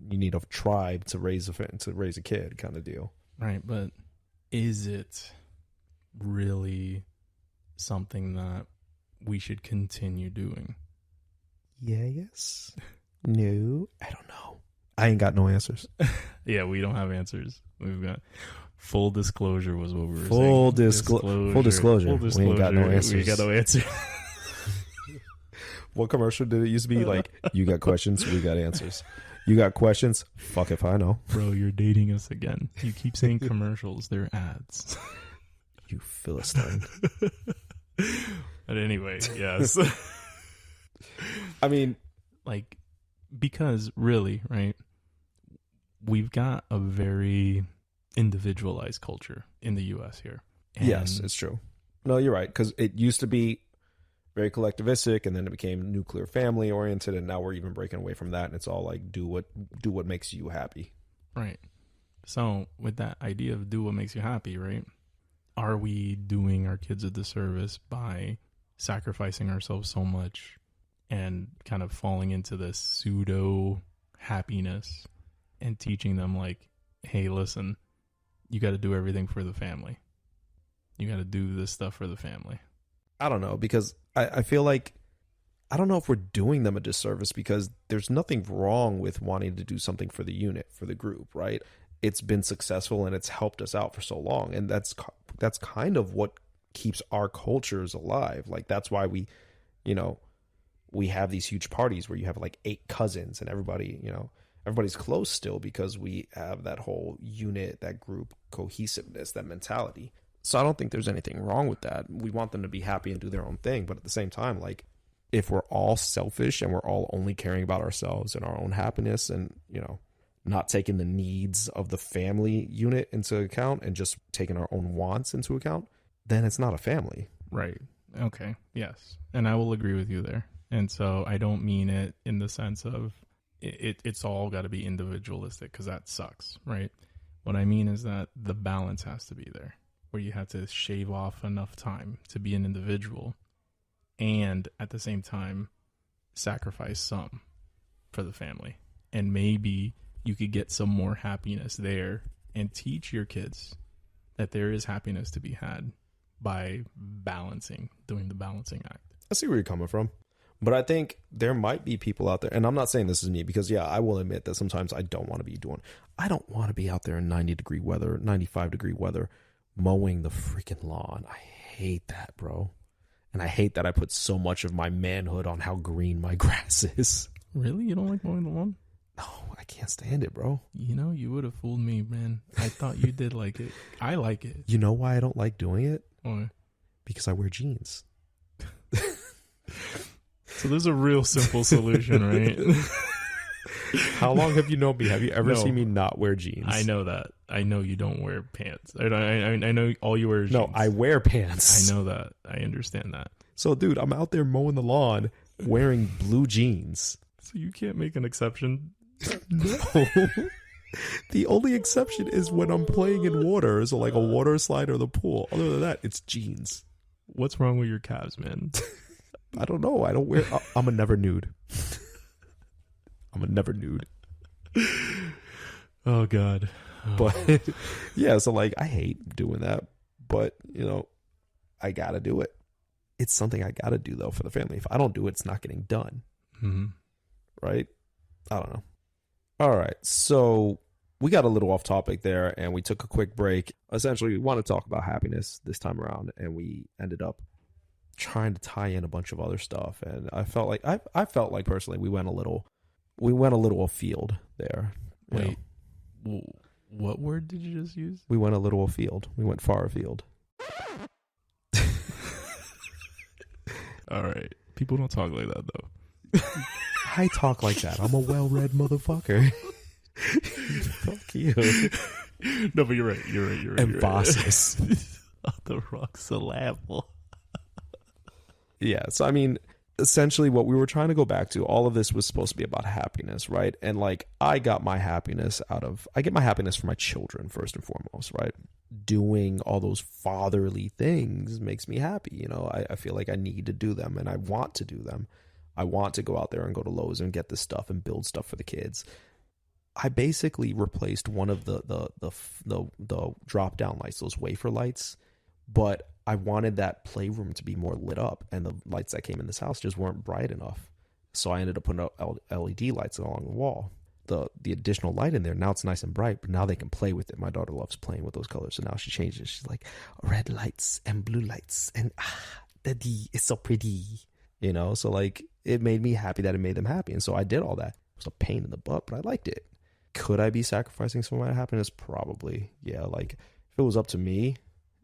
need a tribe to raise a kid, kind of deal. Right, but is it really something that we should continue doing? Yes. No. I don't know. I ain't got no answers. Yeah, we don't have answers. We've got full disclosure was what we were saying. Full disclosure. We ain't got no answers. We got no answer. What commercial did it used to be? Like, you got questions, we got answers. You got questions? Fuck if I know. Bro, you're dating us again. You keep saying commercials. They're ads. You Philistine. But anyway, yes. I mean, like, because really, right, we've got a very individualized culture in the U.S. here. And yes, it's true. No, you're right, because it used to be very collectivistic, and then it became nuclear family oriented, and now we're even breaking away from that, and it's all like do what makes you happy. Right. So with that idea of do what makes you happy, right, are we doing our kids a disservice by sacrificing ourselves so much and kind of falling into this pseudo happiness and teaching them like, hey, listen, you got to do everything for the family. You got to do this stuff for the family. I don't know, because I feel like, I don't know if we're doing them a disservice, because there's nothing wrong with wanting to do something for the unit, for the group, right? It's been successful and it's helped us out for so long. And that's kind of what keeps our cultures alive. Like, that's why we have these huge parties where you have like 8 cousins and everybody's close still, because we have that whole unit, that group cohesiveness, that mentality. So I don't think there's anything wrong with that. We want them to be happy and do their own thing. But at the same time, like, if we're all selfish and we're all only caring about ourselves and our own happiness and, not taking the needs of the family unit into account and just taking our own wants into account, then it's not a family. Right. Okay. Yes. And I will agree with you there. And so I don't mean it in the sense of it's all got to be individualistic, because that sucks, right? What I mean is that the balance has to be there, where you have to shave off enough time to be an individual and at the same time sacrifice some for the family. And maybe you could get some more happiness there and teach your kids that there is happiness to be had by doing the balancing act. I see where you're coming from. But I think there might be people out there, and I'm not saying this is me, because I will admit that sometimes I don't want to be out there in 90-degree weather, 95-degree weather, mowing the freaking lawn. I hate that, bro. And I hate that I put so much of my manhood on how green my grass is. Really? You don't like mowing the lawn? No, I can't stand it, bro. You would have fooled me, man. I thought you did like it. I like it. You know why I don't like doing it? Why? Because I wear jeans. So there's a real simple solution, right? How long have you known me? Have you ever seen me not wear jeans? I know that. I know you don't wear pants. I know all you wear is jeans. No, I wear pants. I know that. I understand that. So, dude, I'm out there mowing the lawn wearing blue jeans. So you can't make an exception? No. The only exception is when I'm playing in water, so like a water slide or the pool. Other than that, it's jeans. What's wrong with your calves, man? I don't know. I don't wear... I'm a never nude. I'm a never nude. Oh, God. Oh. But, yeah, so, like, I hate doing that. But, I got to do it. It's something I got to do, though, for the family. If I don't do it, it's not getting done. Mm-hmm. Right? I don't know. All right. So we got a little off topic there and we took a quick break. Essentially, we want to talk about happiness this time around, and we ended up trying to tie in a bunch of other stuff. And I felt like personally we went a little afield there. Wait, what word did you just use? We went a little afield. We went far afield. All right. People don't talk like that, though. I talk like that. I'm a well-read motherfucker. Fuck you. No, but you're right. You're right. Emphasis. The wrong syllable. Yeah. So, I mean, essentially what we were trying to go back to, all of this was supposed to be about happiness, right? And like, I get my happiness from my children first and foremost, right? Doing all those fatherly things makes me happy. You know, I feel like I need to do them and I want to do them. I want to go out there and go to Lowe's and get this stuff and build stuff for the kids. I basically replaced one of the drop down lights, those wafer lights, but I wanted that playroom to be more lit up, and the lights that came in this house just weren't bright enough. So I ended up putting up LED lights along the wall. The additional light in there, now it's nice and bright, but now they can play with it. My daughter loves playing with those colors, so now she changes. She's like, red lights and blue lights, and daddy, it's so pretty, you know? So like, it made me happy that it made them happy, and so I did all that. It was a pain in the butt, but I liked it. Could I be sacrificing some of my happiness? Probably. Yeah, like, if it was up to me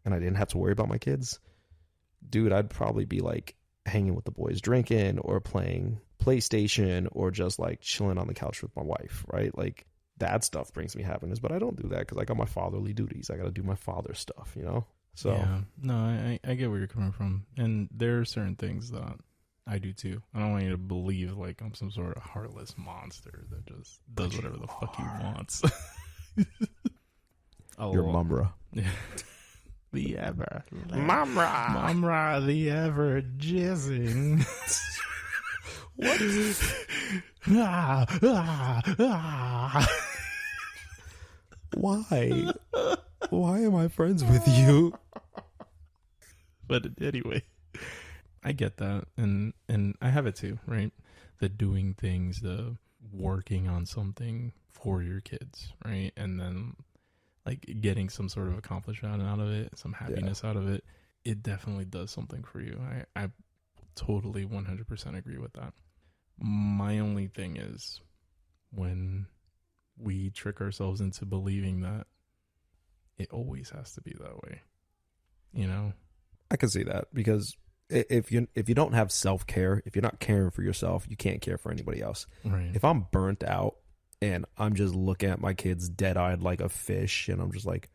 and I didn't have to worry about my kids, dude, I'd probably be like hanging with the boys, drinking or playing PlayStation, or just like chilling on the couch with my wife, right? Like, that stuff brings me happiness, but I don't do that because I got my fatherly duties. I got to do my father stuff, you know? So yeah, no, I get where you're coming from, and there are certain things that I do too. I don't want you to believe like I'm some sort of heartless monster that just does whatever the fuck he wants. You're Mumra. The ever Mumra, the ever jizzing. What? Why am I friends with you? But anyway, I get that, and I have it too, right? The doing things, the working on something for your kids, right? And then like getting some sort of accomplishment out of it, some happiness out of it. It definitely does something for you. I totally 100% agree with that. My only thing is when we trick ourselves into believing that it always has to be that way, you know? I can see that, because if you don't have self-care, if you're not caring for yourself, you can't care for anybody else. Right. If I'm burnt out and I'm just looking at my kids dead-eyed like a fish, and I'm just like,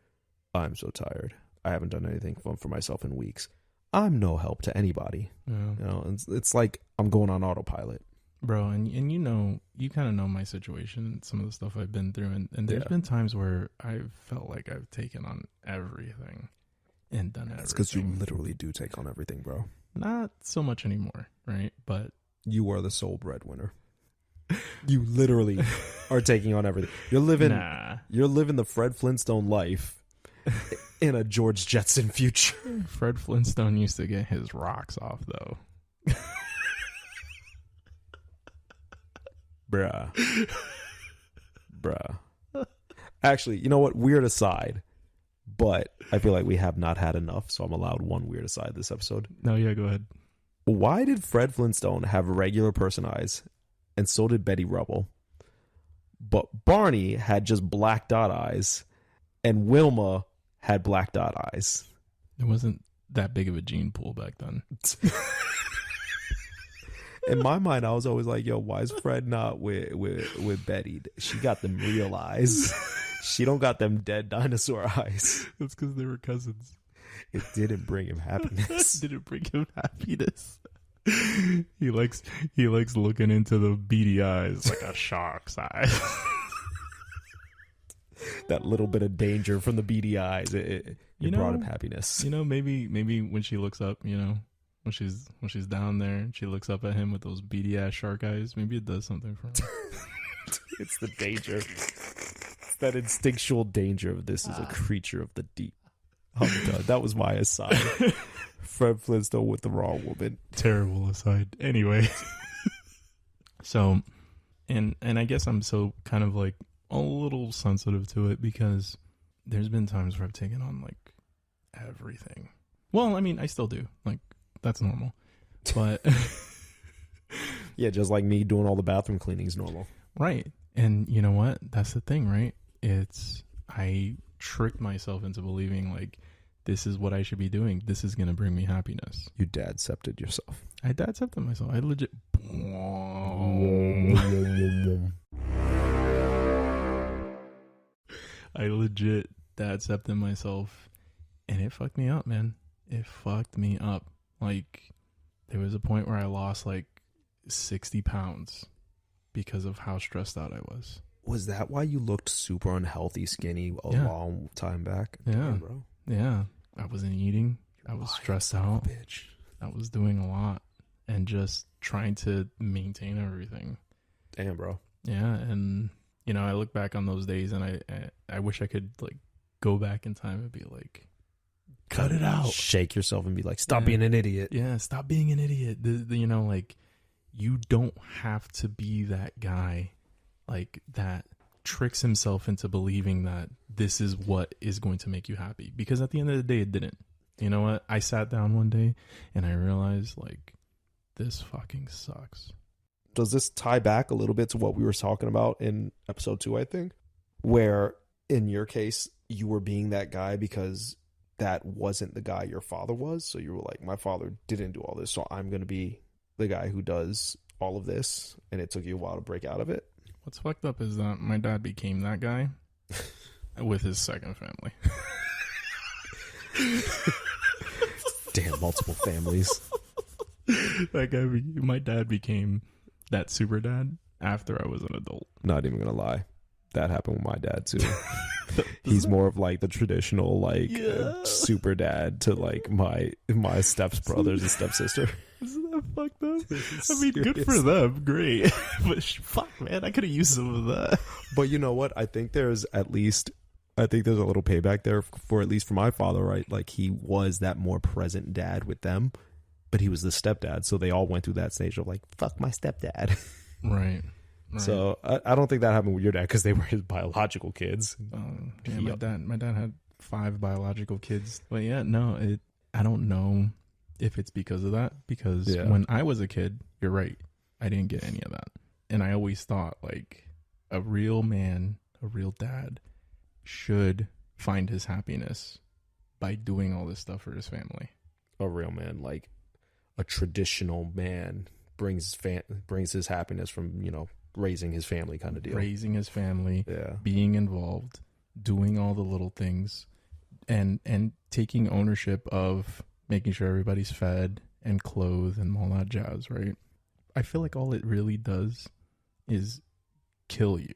I'm so tired, I haven't done anything fun for myself in weeks, I'm no help to anybody. Yeah. You know, it's like I'm going on autopilot. Bro, and you know, you kind of know my situation, some of the stuff I've been through, and there's been times where I've felt like I've taken on everything and done everything. That's because you literally do take on everything, bro. Not so much anymore, right? But you are the sole breadwinner. You literally are taking on everything. You're living the Fred Flintstone life in a George Jetson future. Fred Flintstone used to get his rocks off, though. Bruh. Actually, you know what? Weird aside, but I feel like we have not had enough, so I'm allowed one weird aside this episode. No, yeah, go ahead. Why did Fred Flintstone have regular person eyes, and so did Betty Rubble, but Barney had just black dot eyes, and Wilma had black dot eyes? It wasn't that big of a gene pool back then. In my mind, I was always like, yo, why is Fred not with Betty? She got them real eyes. She don't got them dead dinosaur eyes. That's because they were cousins. It didn't bring him happiness. Didn't bring him happiness. He likes looking into the beady eyes like a shark's eye. That little bit of danger from the beady eyes, it brought him happiness. You know, maybe when she looks up, you know, when she's down there and she looks up at him with those beady ass shark eyes, maybe it does something for him. It's the danger. It's that instinctual danger of this is a creature of the deep. Oh my god, that was my aside. Fred Flintstone with the wrong woman. Terrible aside. Anyway. So And I guess I'm so kind of like a little sensitive to it because there's been times where I've taken on like everything. Well, I mean, I still do. Like, that's normal. But yeah, just like me doing all the bathroom cleaning is normal. Right. And you know what? That's the thing, right? I tricked myself into believing like this is what I should be doing. This is going to bring me happiness. You dad-cepted yourself. I dad-cepted myself. I legit. I legit dad-cepted myself, and it fucked me up, man. It fucked me up. Like, there was a point where I lost like 60 pounds because of how stressed out I was. Was that why you looked super unhealthy, skinny a long time back? Yeah, damn, bro. Yeah. I wasn't eating. I was stressed out. Bitch. I was doing a lot and just trying to maintain everything. Damn, bro. Yeah, and you know, I look back on those days and I wish I could like go back in time and be like, cut it out. Shake yourself and be like, stop being an idiot. Yeah, stop being an idiot. You know, like, you don't have to be that guy like that tricks himself into believing that this is what is going to make you happy, because at the end of the day it didn't. You know what? I sat down one day and I realized like this fucking sucks. Does this tie back a little bit to what we were talking about in episode 2, I think, where in your case you were being that guy because that wasn't the guy your father was? So you were like, my father didn't do all this, so I'm going to be the guy who does all of this, and it took you a while to break out of it. What's fucked up is that my dad became that guy with his second family. Damn, multiple families. That guy, my dad became that super dad after I was an adult. Not even gonna lie, that happened with my dad too. He's more of like the traditional like super dad to like my step's brothers and stepsister. Isn't that fucked up? I mean, good for them, great. But fuck, man, I could have used some of that. But you know what? I think there's a little payback there for at least for my father, right? Like, he was that more present dad with them, but he was the stepdad, so they all went through that stage of like, fuck my stepdad. Right. So I don't think that happened with your dad because they were his biological kids. Yeah, my dad had 5 biological kids. But yeah, no, I don't know if it's because of that, because when I was a kid, you're right, I didn't get any of that. And I always thought like a real man, a real dad should find his happiness by doing all this stuff for his family. A real man, like a traditional man, brings his happiness from, you know, raising his family kind of deal. Raising his family, being involved, doing all the little things, and taking ownership of making sure everybody's fed and clothed and all that jazz, right? I feel like all it really does is kill you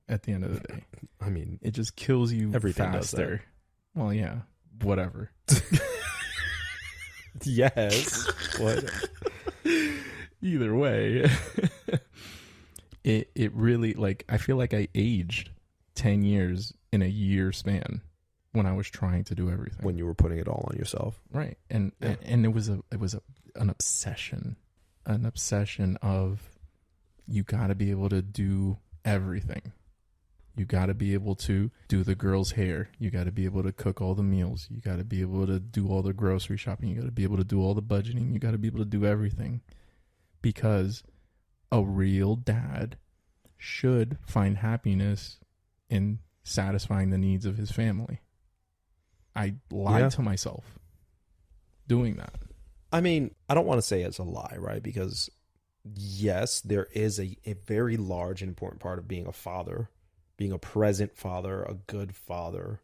at the end of the day. I mean, it just kills you everything faster. Well, yeah, whatever. Yes. What? Either way, it really, like, I feel like I aged 10 years in a year span when I was trying to do everything. When you were putting it all on yourself. Right. And it was an obsession of, you got to be able to do everything. You got to be able to do the girl's hair. You got to be able to cook all the meals. You got to be able to do all the grocery shopping. You got to be able to do all the budgeting. You got to be able to do everything, because a real dad should find happiness in satisfying the needs of his family. I lied to myself doing that. I mean, I don't want to say it's a lie, right? Because yes, there is a very large and important part of being a father, being a present father, a good father,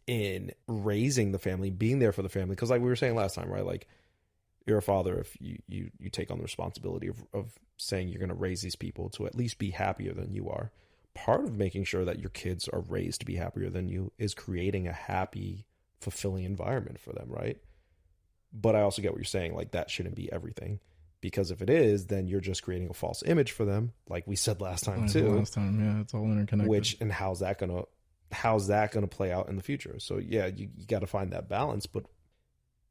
in raising the family, being there for the family. Because like we were saying last time, right? Like, you're a father if you take on the responsibility of saying you're going to raise these people to at least be happier than you are. Part of making sure that your kids are raised to be happier than you is creating a happy, fulfilling environment for them, right? But I also get what you're saying, like, that shouldn't be everything, because if it is, then you're just creating a false image for them, like we said last time too. Last time, yeah, it's all interconnected. And how's that gonna play out in the future? So yeah, you got to find that balance, but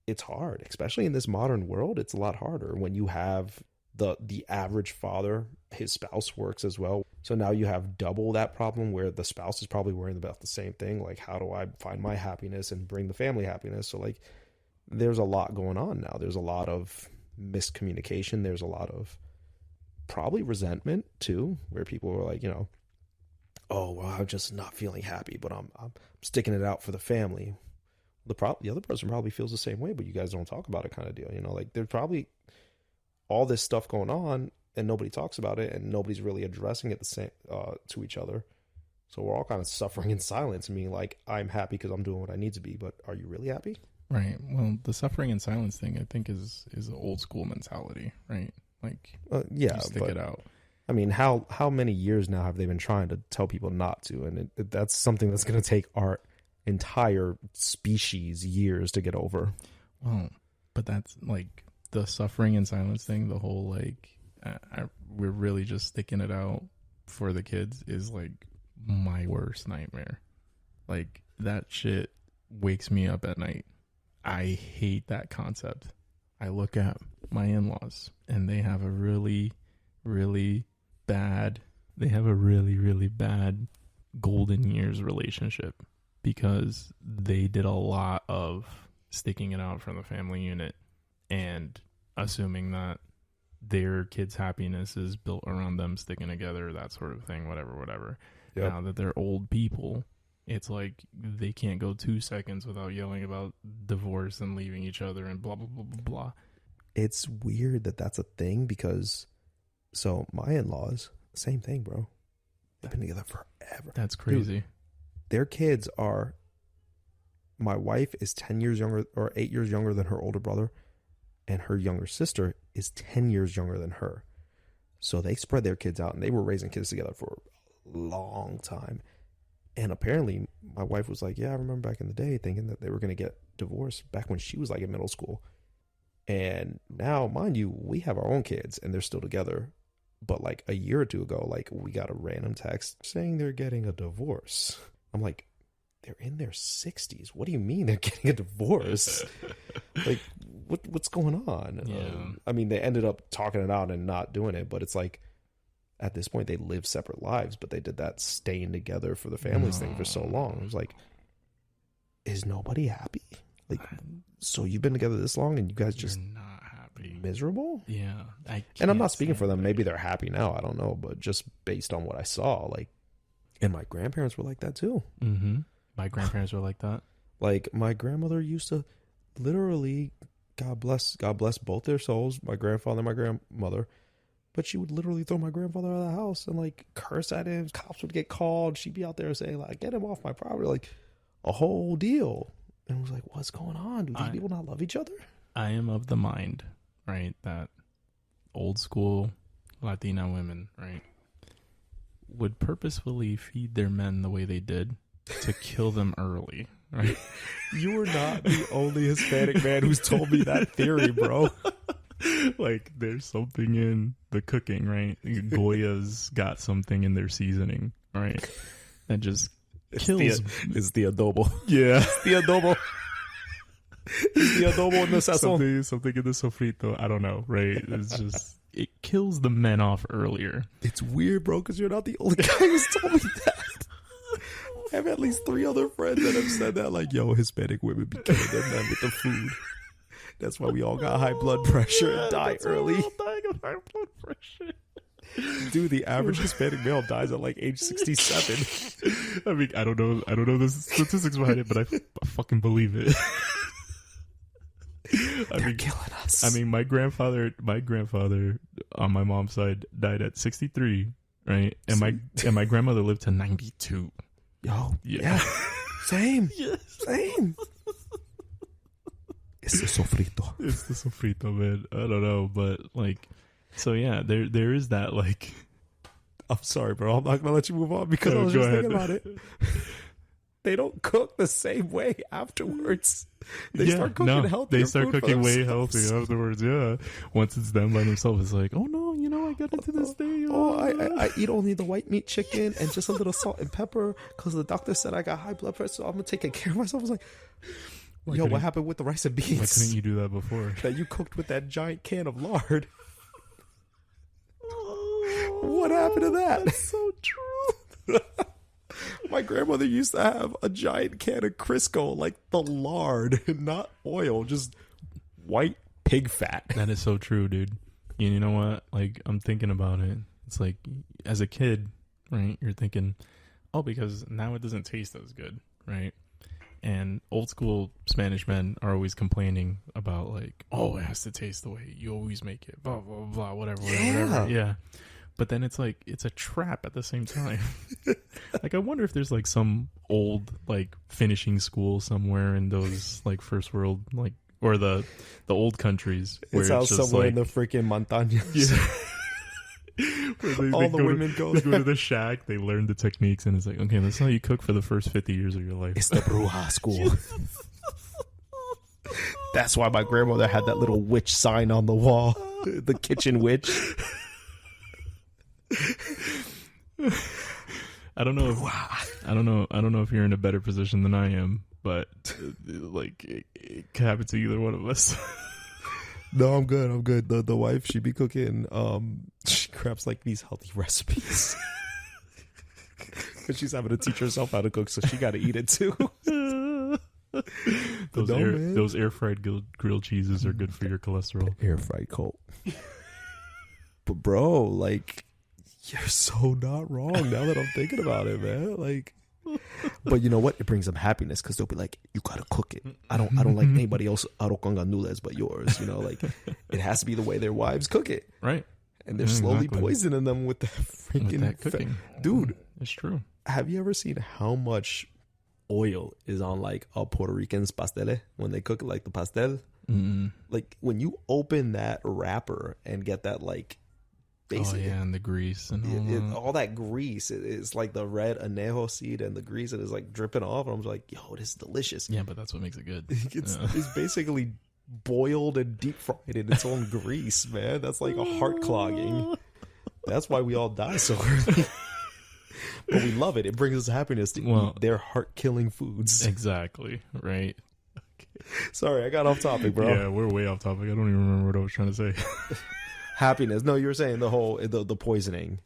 it's hard, especially in this modern world. It's a lot harder when you have the average father, his spouse works as well. So now you have double that problem where the spouse is probably worrying about the same thing. Like, how do I find my happiness and bring the family happiness? So like, there's a lot going on now. There's a lot of miscommunication. There's a lot of probably resentment too, where people are like, oh, well, I'm just not feeling happy, but I'm sticking it out for the family. The other person probably feels the same way, but you guys don't talk about it, kind of deal. Like, there's probably all this stuff going on and nobody talks about it, and nobody's really addressing it the same to each other. So we're all kind of suffering in silence and being like, I'm happy because I'm doing what I need to be, but are you really happy? Right. Well, the suffering in silence thing, I think, is an old school mentality, right? Like, yeah, you stick it out. I mean, how many years now have they been trying to tell people not to? And that's something that's going to take our entire species years to get over. Well, but that's like the suffering in silence thing, the whole like, we're really just sticking it out for the kids is like my worst nightmare. Like, that shit wakes me up at night. I hate that concept. I look at my in-laws and they have a really, really bad golden years relationship because they did a lot of sticking it out from the family unit and assuming that their kids' happiness is built around them sticking together, that sort of thing, whatever. Yep. Now that they're old people, it's like they can't go 2 seconds without yelling about divorce and leaving each other and blah, blah, blah, blah, blah. It's weird that that's a thing because, so my in-laws, same thing, bro. They've been together forever. That's crazy. Dude, their kids are, my wife is 10 years younger or 8 years younger than her older brother, and her younger sister is 10 years younger than her. So they spread their kids out and they were raising kids together for a long time. And apparently my wife was like, yeah, I remember back in the day thinking that they were going to get divorced back when she was like in middle school. And now, mind you, we have our own kids and they're still together. But like a year or two ago, like we got a random text saying they're getting a divorce. I'm like, they're in their 60s. What do you mean they're getting a divorce? Like, what's going on? Yeah. I mean, they ended up talking it out and not doing it, but it's like, at this point, they live separate lives, but they did that staying together for the families thing for so long. It was like, is nobody happy? Like, so you've been together this long and you guys just not happy, miserable? Yeah. And I'm not speaking for them. Maybe they're happy now. I don't know. But just based on what I saw, like, and my grandparents were like that too. Mm-hmm. My grandparents were like that. Like, my grandmother used to literally, God bless both their souls, my grandfather and my grandmother, but she would literally throw my grandfather out of the house and like curse at him. Cops would get called. She'd be out there saying like, get him off my property, like a whole deal. And I was like, what's going on? Do these people not love each other? I am of the mind, right, that old school Latina women, right, would purposefully feed their men the way they did to kill them early, right? You were not the only Hispanic man who's told me that theory, bro. Like, there's something in the cooking, right? Goya's got something in their seasoning, right? That just kills. It's the adobo. Yeah. It's the adobo. It's the adobo in the sazon. Something in the sofrito. I don't know, right? It's just, it kills the men off earlier. It's weird, bro, because you're not the only guy who's told me that. I have at least 3 other friends that have said that, like, yo, Hispanic women be killing their men with the food. That's why we all got high blood pressure and die early. We're all dying of high blood pressure. Dude, the average Hispanic male dies at like age 67. I mean, I don't know the statistics behind it, but I fucking believe it. They're killing us. I mean, my grandfather on my mom's side died at 63, right? And my grandmother lived to 92. Yo, yeah. Same. Yes. Same. It's the sofrito. It's the sofrito, man. I don't know, but like, so yeah, there is that, like, I'm sorry, bro. I'm not gonna let you move on because I was just thinking about it. They don't cook the same way afterwards. They start cooking healthy. They start cooking way healthy afterwards. Yeah, once it's them by themselves, it's like, oh no, I got into this day. I eat only the white meat chicken and just a little salt and pepper because the doctor said I got high blood pressure, so I'm gonna take care of myself. I was like, yo, what happened with the rice and beans? Why couldn't you do that before? That you cooked with that giant can of lard. What happened to that? That's so true. My grandmother used to have a giant can of Crisco, like the lard, not oil, just white pig fat. That is so true, dude. You know what? Like, I'm thinking about it. It's like, as a kid, right, you're thinking, oh, because now it doesn't taste as good, right? And old school Spanish men are always complaining about, like, oh, it has to taste the way you always make it, blah, blah, blah, whatever. Yeah. But then it's like, it's a trap at the same time. Like, I wonder if there's like some old, like, finishing school somewhere in those, like, first world, like, or the old countries. Where it's out somewhere like, in the freaking montañas. Yeah. All the women go to the shack, they learn the techniques, and it's like, okay, that's how you cook for the first 50 years of your life. It's the bruja school. That's why my grandmother had that little witch sign on the wall. The kitchen witch. I don't know if you're in a better position than I am, but like it could happen to either one of us. No, I'm good. The wife, she be cooking. She grabs like these healthy recipes because she's having to teach herself how to cook, so she got to eat it too. Those air fried grilled cheeses are good for your cholesterol. Air fried cold. But bro, like, you're so not wrong now that I'm thinking about it, man. Like, but you know what? It brings them happiness because they'll be like, you gotta cook it. I don't like anybody else arroz con gandules but yours. You know, like it has to be the way their wives cook it, right? And they're slowly poisoning them with the freaking cooking. Dude, it's true. Have you ever seen how much oil is on like a Puerto Rican's pastel when they cook like the pastel? Like when you open that wrapper and get that like. Basically. Oh yeah, and the grease and all that grease. It's like the red anejo seed and the grease, and it's like dripping off. And I'm like, yo, this is delicious. Yeah, but that's what makes it good. It's basically boiled and deep fried in its own grease, man. That's like a heart clogging. That's why we all die so early. But we love it. It brings us happiness to eat their heart killing foods. Exactly. Right. Okay. Sorry, I got off topic, bro. Yeah, we're way off topic. I don't even remember what I was trying to say. Happiness. No, you were saying the poisoning.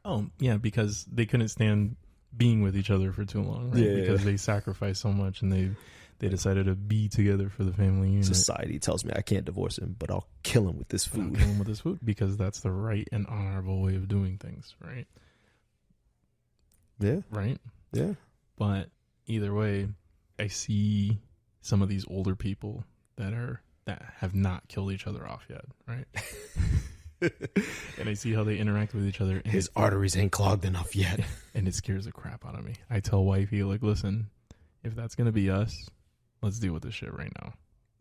Oh, yeah, because they couldn't stand being with each other for too long, right? Yeah. Because they sacrificed so much and they decided to be together for the family unit. Society tells me I can't divorce him, but I'll kill him with this food. Because that's the right and honorable way of doing things, right? Yeah. Right? Yeah. But either way, I see some of these older people that have not killed each other off yet, right? And I see how they interact with each other. And his arteries ain't clogged enough yet. And it scares the crap out of me. I tell wifey, like, listen, if that's going to be us, let's deal with this shit right now.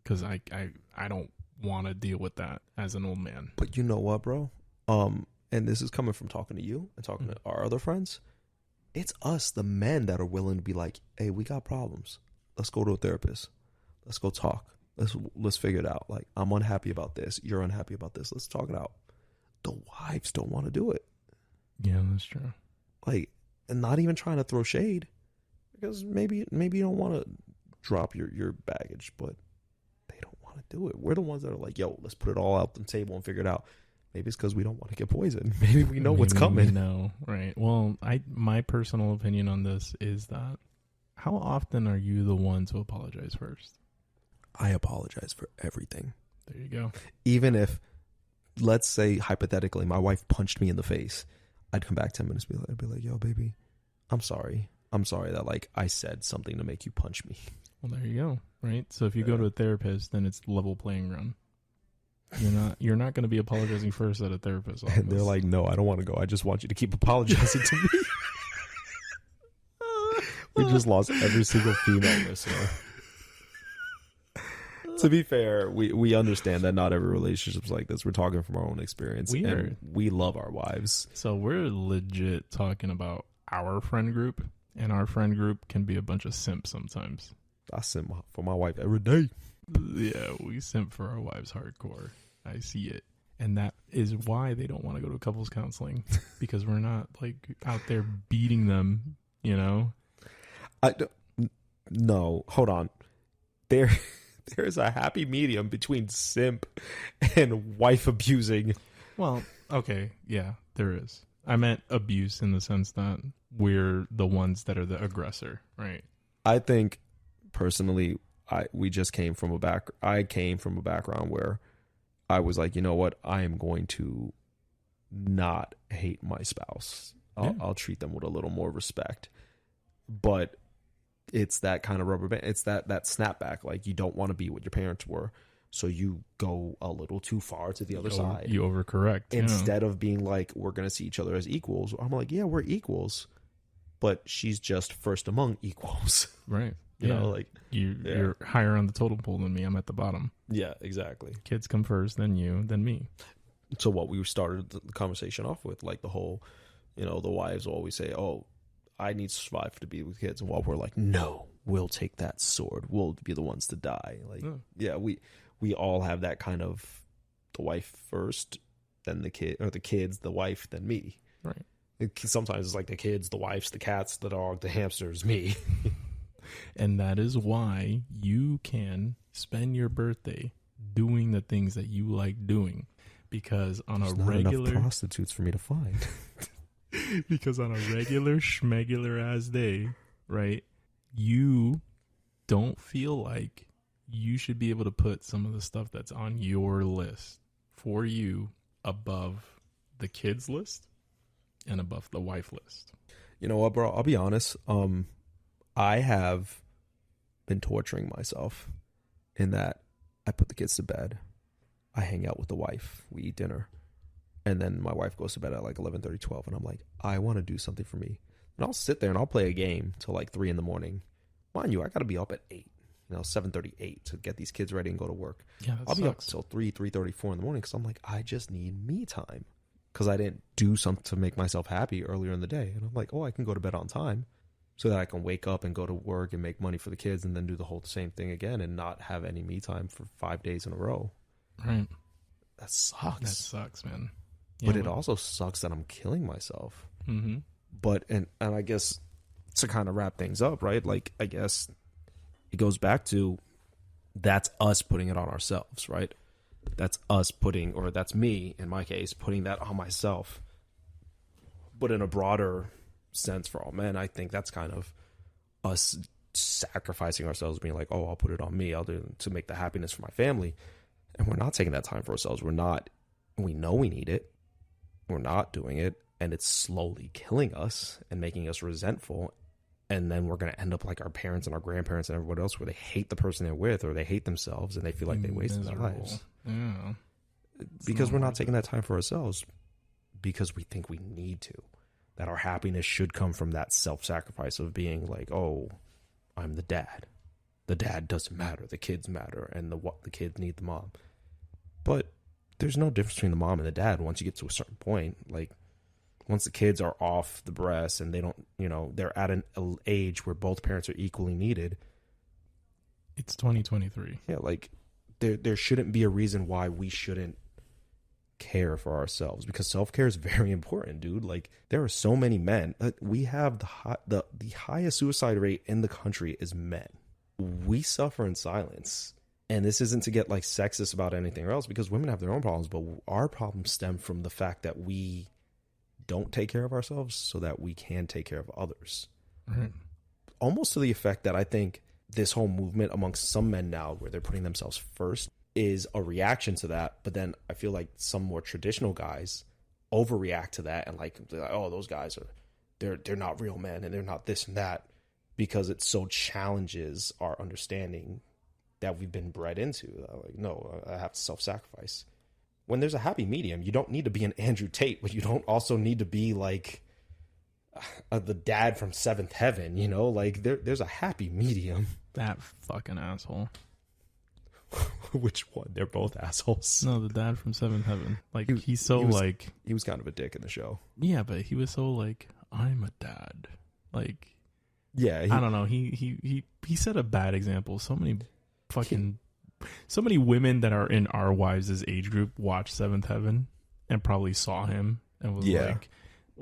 Because I don't want to deal with that as an old man. But you know what, bro? And this is coming from talking to you and talking to our other friends. It's us, the men, that are willing to be like, hey, we got problems. Let's go to a therapist. Let's go talk. Let's figure it out. Like, I'm unhappy about this. You're unhappy about this. Let's talk it out. The wives don't want to do it. Yeah, that's true. Like, and not even trying to throw shade, because maybe you don't want to drop your baggage, but they don't want to do it. We're the ones that are like, yo, let's put it all out on the table and figure it out. Maybe it's because we don't want to get poisoned. Maybe we know what's coming. No, right. Well, my personal opinion on this is that how often are you the one to apologize first? I apologize for everything. There you go. Even if, let's say, hypothetically, my wife punched me in the face, I'd come back 10 minutes, I'd be like, yo, baby, I'm sorry. I'm sorry that, like, I said something to make you punch me. Well, there you go. Right. So if you go to a therapist, then it's level playing ground. You're not going to be apologizing first at a therapist's office. And they're like, no, I don't want to go. I just want you to keep apologizing to me. We just lost every single female listener. To be fair, we understand that not every relationship's like this. We're talking from our own experience. We love our wives. So we're legit talking about our friend group, and our friend group can be a bunch of simps sometimes. I simp for my wife every day. Yeah, we simp for our wives hardcore. I see it. And that is why they don't want to go to couples counseling, because we're not like out there beating them, you know? No, hold on. There's a happy medium between simp and wife abusing. Well, okay, yeah, there is. I meant abuse in the sense that we're the ones that are the aggressor, right? I think personally, I came from a background where I was like, you know what, I am going to not hate my spouse. I'll treat them with a little more respect. But it's that kind of rubber band. It's that snapback. Like, you don't want to be what your parents were, so you go a little too far to the other side. You overcorrect. Instead of being like, we're going to see each other as equals. I'm like, yeah, we're equals, but she's just first among equals. Right. You know, like you're higher on the totem pole than me. I'm at the bottom. Yeah, exactly. Kids come first, then you, then me. So what we started the conversation off with, like the whole, you know, the wives always say, oh, I need to survive to be with kids. And while we're like, no, we'll take that sword. We'll be the ones to die. Like, yeah, we all have that kind of, the wife first, then the kid, or the kids, the wife, then me. Right. Sometimes it's like the kids, the wives, the cats, the dog, the hamsters, me. And that is why you can spend your birthday doing the things that you like doing. Because on There's a not regular enough prostitutes for me to find. Because on a regular schmegular ass day, right, you don't feel like you should be able to put some of the stuff that's on your list for you above the kids list and above the wife list. You know what, bro? I'll be honest. I have been torturing myself in that I put the kids to bed. I hang out with the wife. We eat dinner. And then my wife goes to bed at like 11:30, 12. And I'm like, I want to do something for me. And I'll sit there and I'll play a game till like 3 a.m. Mind you, I got to be up at 8, 7:38 to get these kids ready and go to work. Yeah, I'll be up till 3:30, 4 a.m. because I'm like, I just need me time. Because I didn't do something to make myself happy earlier in the day. And I'm like, oh, I can go to bed on time so that I can wake up and go to work and make money for the kids and then do the whole same thing again and not have any me time for 5 days in a row. Right. That sucks. That sucks, man. Yeah, but it also sucks that I'm killing myself. Mm-hmm. But, and I guess to kind of wrap things up, right? Like, I guess it goes back to, that's us putting it on ourselves, right? That's us putting, or that's me, in my case, putting that on myself. But in a broader sense for all men, I think that's kind of us sacrificing ourselves, being like, oh, I'll put it on me. I'll do it to make the happiness for my family. And we're not taking that time for ourselves. We know we need it. We're not doing it. And it's slowly killing us and making us resentful. And then we're going to end up like our parents and our grandparents and everyone else, where they hate the person they're with, or they hate themselves and they feel like they wasted their lives. Yeah. Because we're not taking that time for ourselves, because we think we need to. That our happiness should come from that self-sacrifice of being like, oh, I'm the dad. The dad doesn't matter. The kids matter. And the kids need the mom. But there's no difference between the mom and the dad once you get to a certain point. Like, once the kids are off the breast and they don't, they're at an age where both parents are equally needed. It's 2023. Yeah, like, there shouldn't be a reason why we shouldn't care for ourselves, because self-care is very important, dude. Like, there are so many men. We have the highest suicide rate in the country is men. We suffer in silence. And this isn't to get like sexist about anything else, because women have their own problems, but our problems stem from the fact that we don't take care of ourselves so that we can take care of others. Right. Almost to the effect that I think this whole movement amongst some men now, where they're putting themselves first, is a reaction to that. But then I feel like some more traditional guys overreact to that and like, oh, those guys they're not real men and they're not this and that, because it so challenges our understanding that we've been bred into. Like, no, I have to self-sacrifice. When there's a happy medium, you don't need to be an Andrew Tate, but you don't also need to be like the dad from Seventh Heaven, like there's a happy medium. That fucking asshole. Which one? They're both assholes. No, the dad from Seventh Heaven. Like, he was kind of a dick in the show. Yeah, but he was so like, I'm a dad. Like, yeah, I don't know. He set a bad example. So many women that are in our wives' age group watched Seventh Heaven and probably saw him and was like,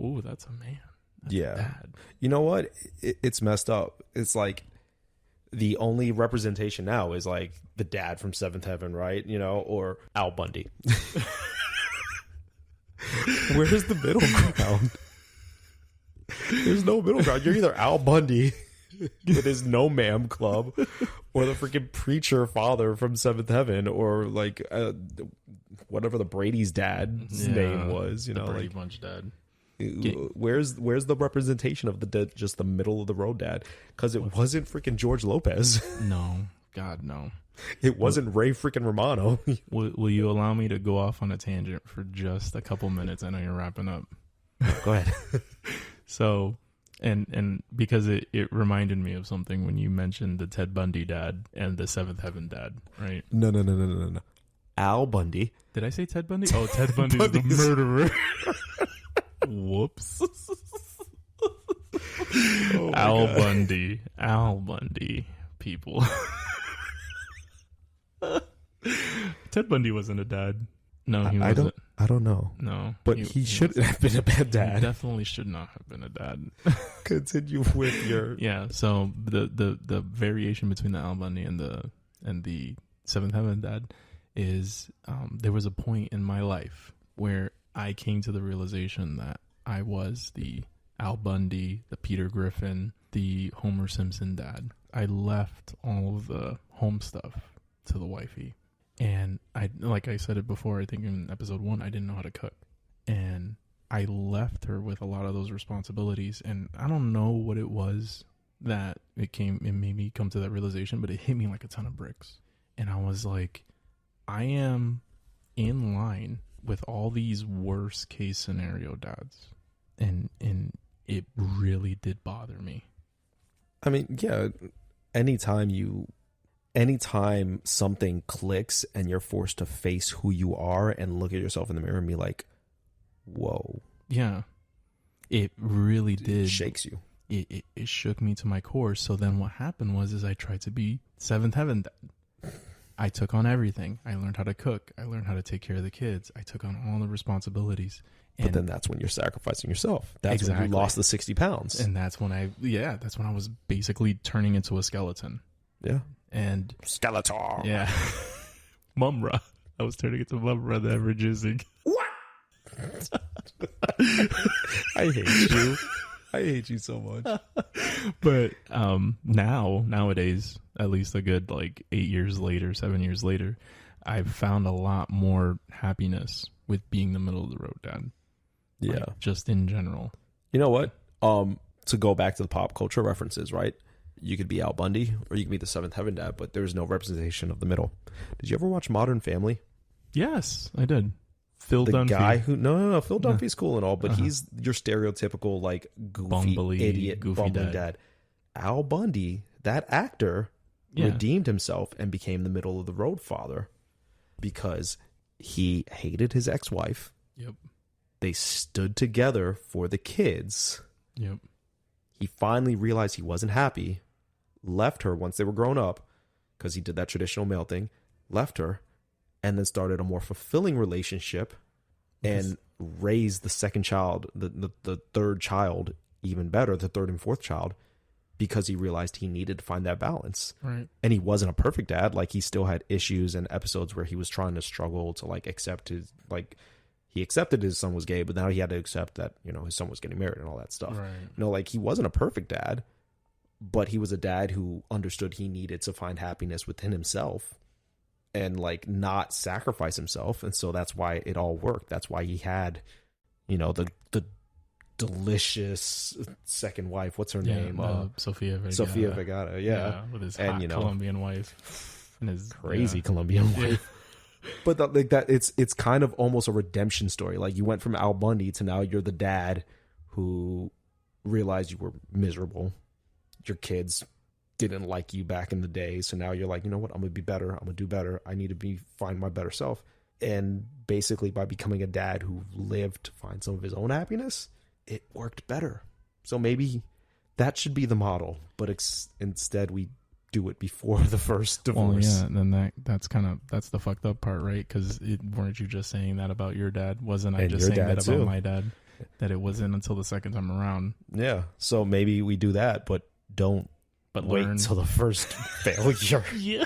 oh, that's a man. That's a dad. You know what? It's messed up. It's like the only representation now is like the dad from Seventh Heaven, right? Or Al Bundy. Where's the middle ground? There's no middle ground. You're either Al Bundy with his No Ma'am Club, or the freaking preacher father from Seventh Heaven, or like whatever the Brady's dad's name was. You know, Brady like Bunch dad. Where's the representation of just the middle of the road dad? Because it wasn't freaking George Lopez. No, God, no. It wasn't Ray freaking Romano. Will you allow me to go off on a tangent for just a couple minutes? I know you're wrapping up. Go ahead. So, and because it reminded me of something when you mentioned the Ted Bundy dad and the Seventh Heaven dad, right? No. Al Bundy. Did I say Ted Bundy? Oh, Ted Bundy's the murderer. Whoops. Oh Al Bundy, people. Ted Bundy wasn't a dad. No, he wasn't. I don't know. No. But he should have been a bad dad. He definitely should not have been a dad. Continue with your... Yeah, so the variation between the Al Bundy and the Seventh Heaven dad is there was a point in my life where I came to the realization that I was the Al Bundy, the Peter Griffin, the Homer Simpson dad. I left all of the home stuff to the wifey. And like I said it before, I think in episode 1, I didn't know how to cook. And I left her with a lot of those responsibilities. And I don't know what it was that it made me come to that realization, but it hit me like a ton of bricks. And I was like, I am in line with all these worst case scenario dads. And it really did bother me. I mean, yeah, anytime something clicks and you're forced to face who you are and look at yourself in the mirror and be like, whoa. Yeah. It really did. It shakes you. It shook me to my core. So then what happened was I tried to be Seventh Heaven dad. I took on everything. I learned how to cook. I learned how to take care of the kids. I took on all the responsibilities. But then that's when you're sacrificing yourself. That's when you lost the 60 pounds. And that's when I was basically turning into a skeleton. Yeah. And Skeletor. Yeah. Mumra. I was turning into Mumra, the ever-juicing. What? I hate you. I hate you so much. But nowadays, at least a good 8 years later, 7 years later, I've found a lot more happiness with being the middle of the road dad. Yeah. Just in general. You know what? To go back to the pop culture references, right? You could be Al Bundy or you could be the Seventh Heaven dad, but there's no representation of the middle. Did you ever watch Modern Family? Yes, I did. Phil the Dunphy. Guy who no Phil Dunphy's cool and all, but he's your stereotypical goofy idiot goofy bumbling dad. Al Bundy, that actor, redeemed himself and became the middle of the road father because he hated his ex-wife. Yep. They stood together for the kids. Yep. He finally realized he wasn't happy, left her once they were grown up because he did that traditional male thing, left her, and then started a more fulfilling relationship and raised the second child, the third child, even better, the third and fourth child, because he realized he needed to find that balance. Right. And he wasn't a perfect dad. He still had issues and episodes where he was trying to struggle to accept his, he accepted his son was gay, but now he had to accept that, his son was getting married and all that stuff. Right. He wasn't a perfect dad, but he was a dad who understood he needed to find happiness within himself and not sacrifice himself. And so that's why it all worked. That's why he had, the delicious second wife. What's her name? Sofia Vergara. Sofia Vergara. Yeah. With his hot Colombian wife and his crazy Colombian wife. But that it's kind of almost a redemption story. You went from Al Bundy to now you're the dad who realized you were miserable. Your kids didn't like you back in the day. So now you're like, you know what? I'm going to be better. I'm going to do better. I need to find my better self. And basically by becoming a dad who lived to find some of his own happiness, it worked better. So maybe that should be the model. But instead we do it before the first divorce. Well, yeah, and then that's the fucked up part, right? Because weren't you just saying that about your dad? Wasn't I just saying that about my dad? That it wasn't until the second time around. Yeah. So maybe we do that, but don't wait learn till the first failure. Yeah.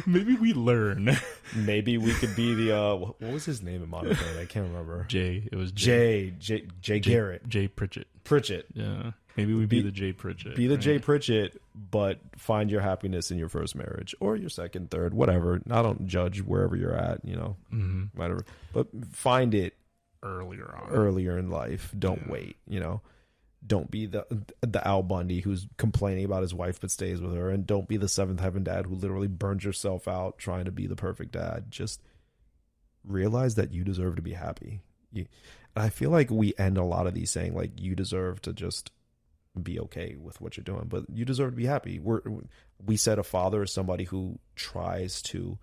Maybe we learn. Maybe we could be the what was his name in Modern Family? I can't remember. Jay. It was Jay Garrett. Jay Pritchett. Yeah. Maybe we be the Jay Pritchett. Be the Jay Pritchett, but find your happiness in your first marriage or your second, third, whatever. I don't judge wherever you're at, whatever. But find it earlier in life. Don't wait, Don't be the Al Bundy who's complaining about his wife but stays with her, and don't be the seventh heaven dad who literally burns yourself out trying to be the perfect dad. Just realize that you deserve to be happy. I feel like we end a lot of these saying like you deserve to just be okay with what you're doing, but you deserve to be happy. We said a father is somebody who tries to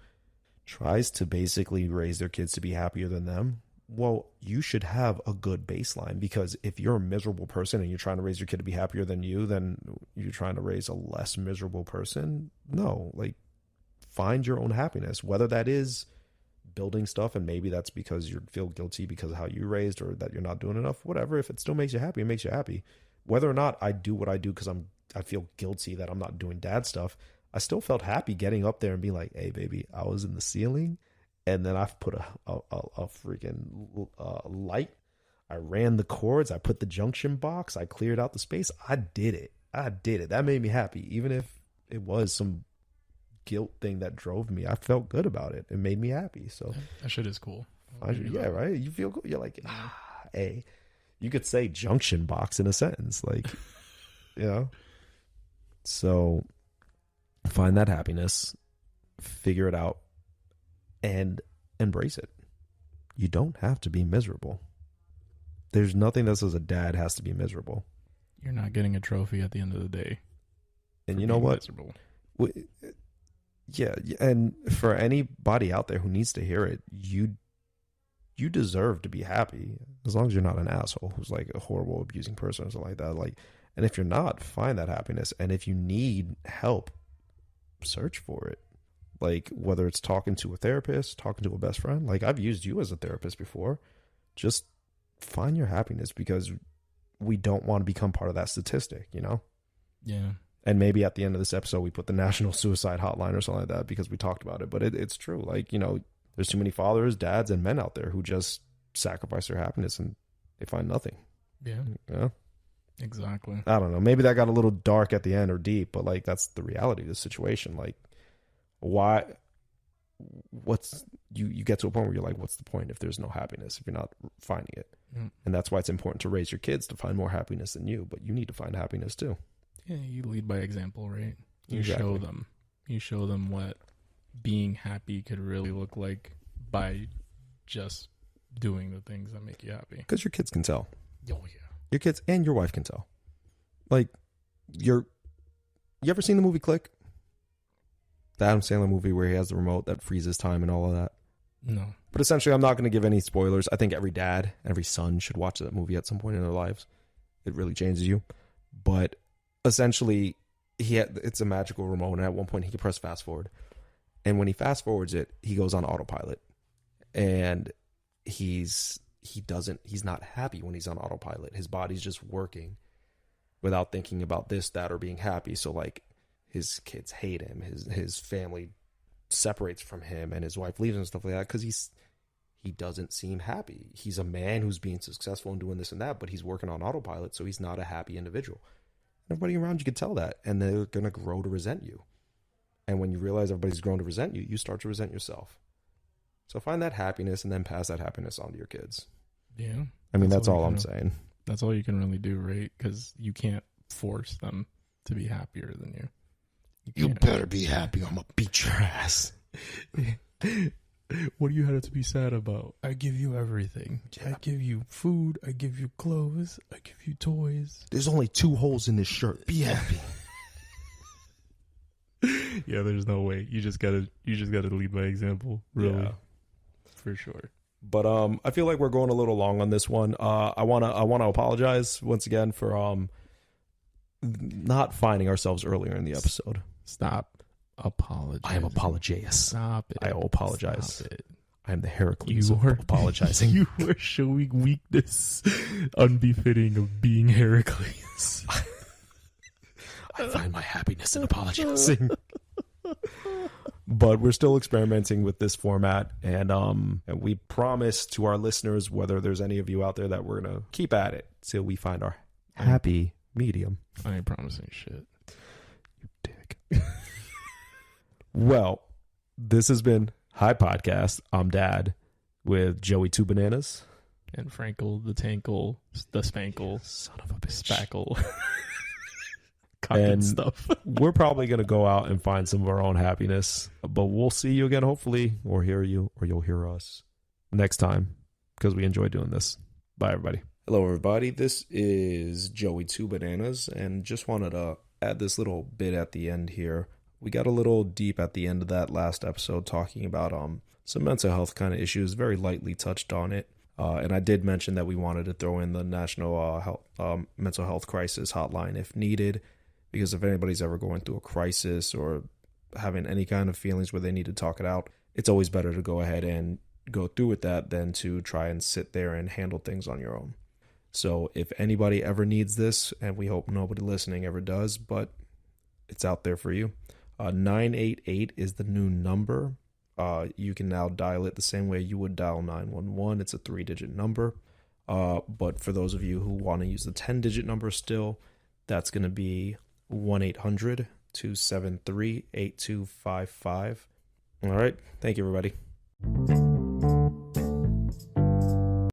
basically raise their kids to be happier than them. Well, you should have a good baseline, because if you're a miserable person and you're trying to raise your kid to be happier than you, then you're trying to raise a less miserable person. No, like find your own happiness, whether that is building stuff and maybe that's because you feel guilty because of how you raised or that you're not doing enough, whatever. If it still makes you happy, it makes you happy. Whether or not I do what I do because I feel guilty that I'm not doing dad stuff, I still felt happy getting up there and being like, hey baby, I was in the ceiling. And then I've put a freaking light. I ran the cords. I put the junction box. I cleared out the space. I did it. That made me happy. Even if it was some guilt thing that drove me, I felt good about it. It made me happy. So that shit is cool. Yeah, right? You feel good. You're like, hey. You could say junction box in a sentence. Like, So find that happiness. Figure it out. And embrace it. You don't have to be miserable. There's nothing that says a dad has to be miserable. You're not getting a trophy at the end of the day. And you know what? Miserable. Yeah, and for anybody out there who needs to hear it, you deserve to be happy, as long as you're not an asshole who's like a horrible abusing person or something like that. Like, and if you're not, find that happiness. And if you need help, search for it. Like, whether it's talking to a therapist, talking to a best friend, like I've used you as a therapist before, just find your happiness, because we don't want to become part of that statistic, Yeah. And maybe at the end of this episode, we put the National Suicide Hotline or something like that because we talked about it. But it's true. Like, there's too many fathers, dads, and men out there who just sacrifice their happiness and they find nothing. Yeah. Exactly. I don't know. Maybe that got a little dark at the end or deep, but like that's the reality of the situation. Like, why? You get to a point where you're like, what's the point if there's no happiness, if you're not finding it? And that's why it's important to raise your kids to find more happiness than you, but you need to find happiness too. Yeah, you lead by example, right? You Exactly. show them what being happy could really look like by just doing the things that make you happy. Because your kids can tell. Oh yeah. Your kids and your wife can tell. Like, you ever seen the movie Click? The Adam Sandler movie where he has the remote that freezes time and all of that? No. But essentially, I'm not going to give any spoilers. I think every dad, every son should watch that movie at some point in their lives. It really changes you. But essentially, it's a magical remote, and at one point he can press fast forward. And when he fast forwards it, he goes on autopilot. And he's not happy when he's on autopilot. His body's just working without thinking about this, that, or being happy. So like, his kids hate him. His family separates from him, and his wife leaves him and stuff like that because he doesn't seem happy. He's a man who's being successful and doing this and that, but he's working on autopilot, so he's not a happy individual. Everybody around you can tell that, and they're going to grow to resent you. And when you realize everybody's grown to resent you, you start to resent yourself. So find that happiness and then pass that happiness on to your kids. Yeah. I mean, that's all I'm saying. That's all you can really do, right? Because you can't force them to be happier than you. You better be happy. I'm going to beat your ass. What do you have to be sad about? I give you everything. Yeah. I give you food. I give you clothes. I give you toys. There's only 2 holes in this shirt. Be happy. Yeah, there's no way. You just gotta lead by example. Really. Yeah. For sure. But I feel like we're going a little long on this one. I wanna apologize once again for not finding ourselves earlier in the episode. Stop apologizing. I am apologious. Stop it. I apologize. Stop it. I am the Heracles of apologizing. You are showing weakness unbefitting of being Heracles. I find my happiness in apologizing. But we're still experimenting with this format, and we promise to our listeners, whether there's any of you out there, that we're gonna keep at it till we find our happy medium. I ain't promising shit. You dick. Well, this has been Hi Podcast. I'm Dad with Joey Two Bananas and Frankle the Tankle the Spankle son of a bitch Spackle. And stuff. We're probably going to go out and find some of our own happiness, but we'll see you again, hopefully, or hear you, or you'll hear us next time, because we enjoy doing this. Bye, everybody. Hello, everybody. This is Joey Two Bananas, and just wanted to add this little bit at the end here. We got a little deep at the end of that last episode talking about some mental health kind of issues, very lightly touched on it. And I did mention that we wanted to throw in the National Mental Health Crisis Hotline if needed, because if anybody's ever going through a crisis or having any kind of feelings where they need to talk it out, it's always better to go ahead and go through with that than to try and sit there and handle things on your own. So if anybody ever needs this, and we hope nobody listening ever does, but it's out there for you, 988 is the new number. You can now dial it the same way you would dial 911. It's a 3-digit number. But for those of you who want to use the 10-digit number still, that's going to be 1-800-273-8255. All right. Thank you, everybody.